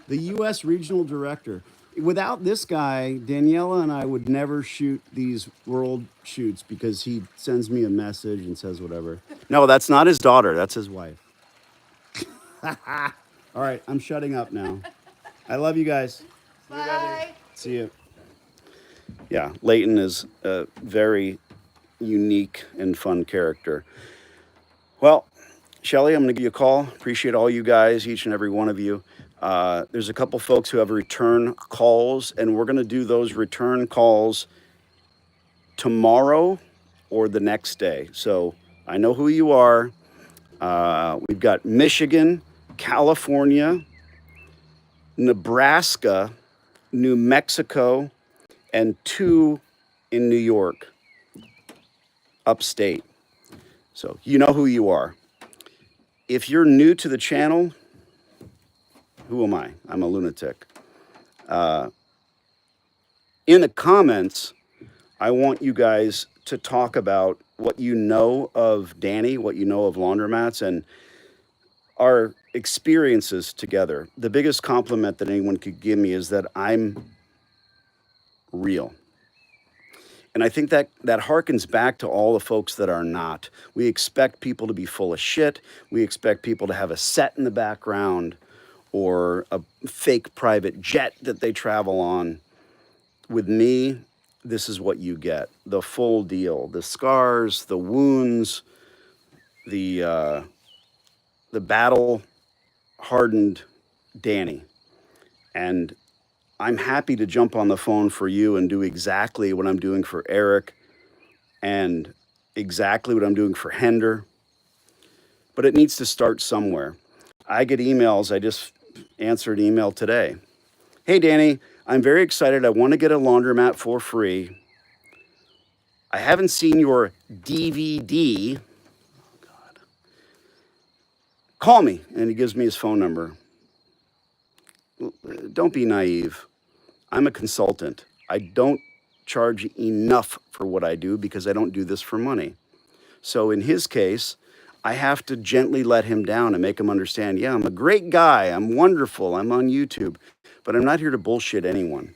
The U.S. Regional Director. Without this guy, Daniela and I would never shoot these world shoots because he sends me a message and says whatever. No, that's not his daughter. That's his wife. All right, I'm shutting up now. I love you guys. Bye. See you. Yeah, Leighton is a very unique and fun character. Well, Shelly, I'm going to give you a call. Appreciate all you guys, each and every one of you. There's a couple folks who have return calls, and we're going to do those return calls tomorrow or the next day. So I know who you are. We've got Michigan, California, Nebraska, New Mexico, and 2 in New York, upstate. So you know who you are. If you're new to the channel, who am I? I'm a lunatic. In the comments, I want you guys to talk about what you know of Danny, what you know of Laundromats, and our experiences together. The biggest compliment that anyone could give me is that I'm real. And I think that harkens back to all the folks that are not. We expect people to be full of shit. We expect people to have a set in the background or a fake private jet that they travel on. With me, this is what you get. The full deal. The scars, the wounds, the battle-hardened Danny. And I'm happy to jump on the phone for you and do exactly what I'm doing for Eric and exactly what I'm doing for Hender. But it needs to start somewhere. I get emails. I just answered an email today. Hey, Danny, I'm very excited. I want to get a laundromat for free. I haven't seen your DVD. Oh, God. Call me. And he gives me his phone number. Don't be naive. I'm a consultant. I don't charge enough for what I do because I don't do this for money. So in his case, I have to gently let him down and make him understand, yeah, I'm a great guy. I'm wonderful. I'm on YouTube, but I'm not here to bullshit anyone.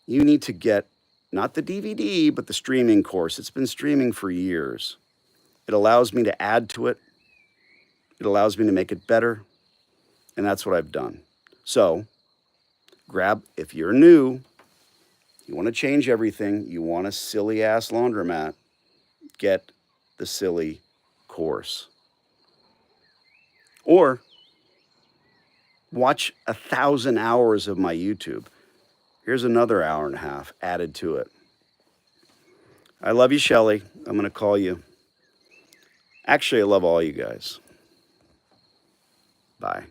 You need to get not the DVD, but the streaming course. It's been streaming for years. It allows me to add to it. It allows me to make it better. And that's what I've done. So grab, if you're new, you want to change everything, you want a silly ass laundromat, get the silly course. Or watch 1,000 hours of my YouTube. Here's another hour and a half added to it. I love you, Shelly. I'm going to call you. Actually, I love all you guys. Bye.